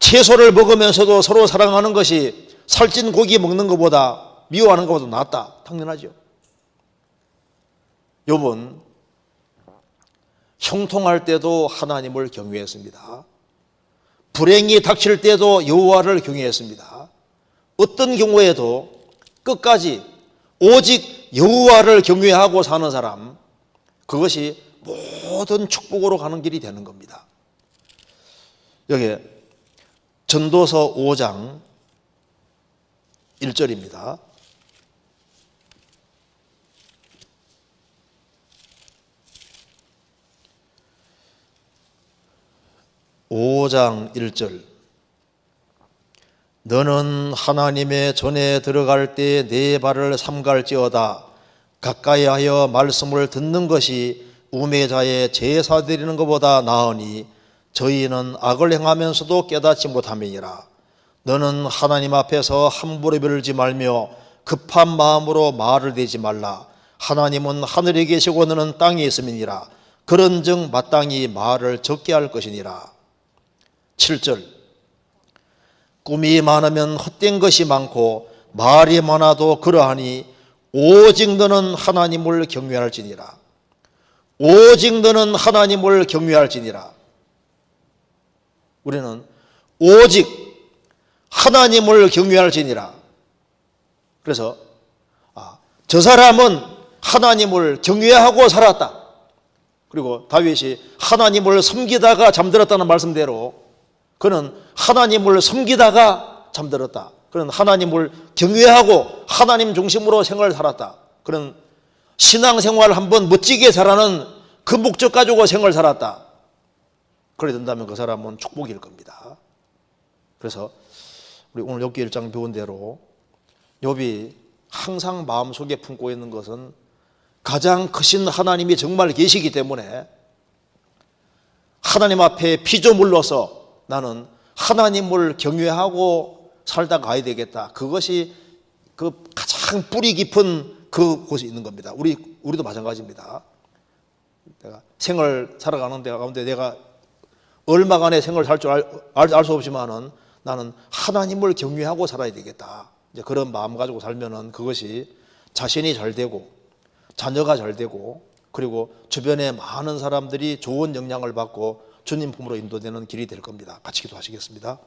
채소를 먹으면서도 서로 사랑하는 것이 살찐 고기 먹는 것보다 미워하는 것보다 낫다. 당연하죠. 욥은 형통할 때도 하나님을 경외했습니다. 불행이 닥칠 때도 여호와를 경외했습니다. 어떤 경우에도 끝까지 오직 여호와를 경외하고 사는 사람, 그것이 모든 축복으로 가는 길이 되는 겁니다. 여기 전도서 5장 1절입니다. (5장 1절) 너는 하나님의 전에 들어갈 때 네 발을 삼갈지어다. 가까이하여 말씀을 듣는 것이 우매자의 제사 드리는 것보다 나으니 저희는 악을 행하면서도 깨닫지 못함이니라. 너는 하나님 앞에서 함부로 빌지 말며 급한 마음으로 말을 대지 말라. 하나님은 하늘에 계시고 너는 땅에 있음이니라. 그런즉 마땅히 말을 적게 할 것이니라. 7절 꿈이 많으면 헛된 것이 많고 말이 많아도 그러하니 오직 너는 하나님을 경외할지니라. 오직 너는 하나님을 경외할지니라. 우리는 오직 하나님을 경외할지니라. 그래서 저 사람은 하나님을 경외하고 살았다. 그리고 다윗이 하나님을 섬기다가 잠들었다는 말씀대로 그는 하나님을 섬기다가 잠들었다. 그는 하나님을 경외하고 하나님 중심으로 생활을 살았다. 그는 신앙생활을 한번 멋지게 살아는 그 목적 가지고 생활을 살았다. 그래 된다면 그 사람은 축복일 겁니다. 그래서 우리 오늘 욥기 1장 배운 대로 욥이 항상 마음속에 품고 있는 것은 가장 크신 하나님이 정말 계시기 때문에 하나님 앞에 피조물로서 나는 하나님을 경외하고 살다 가야 되겠다. 그것이 그 가장 뿌리 깊은 그곳에 있는 겁니다. 우리도 마찬가지입니다. 내가 생을 살아가는 데 가운데 내가 얼마간의 생을 살 줄 알 수 없지만은 나는 하나님을 경외하고 살아야 되겠다. 이제 그런 마음 가지고 살면은 그것이 자신이 잘 되고 자녀가 잘 되고 그리고 주변에 많은 사람들이 좋은 영향을 받고 주님 품으로 인도되는 길이 될 겁니다. 같이 기도하시겠습니다.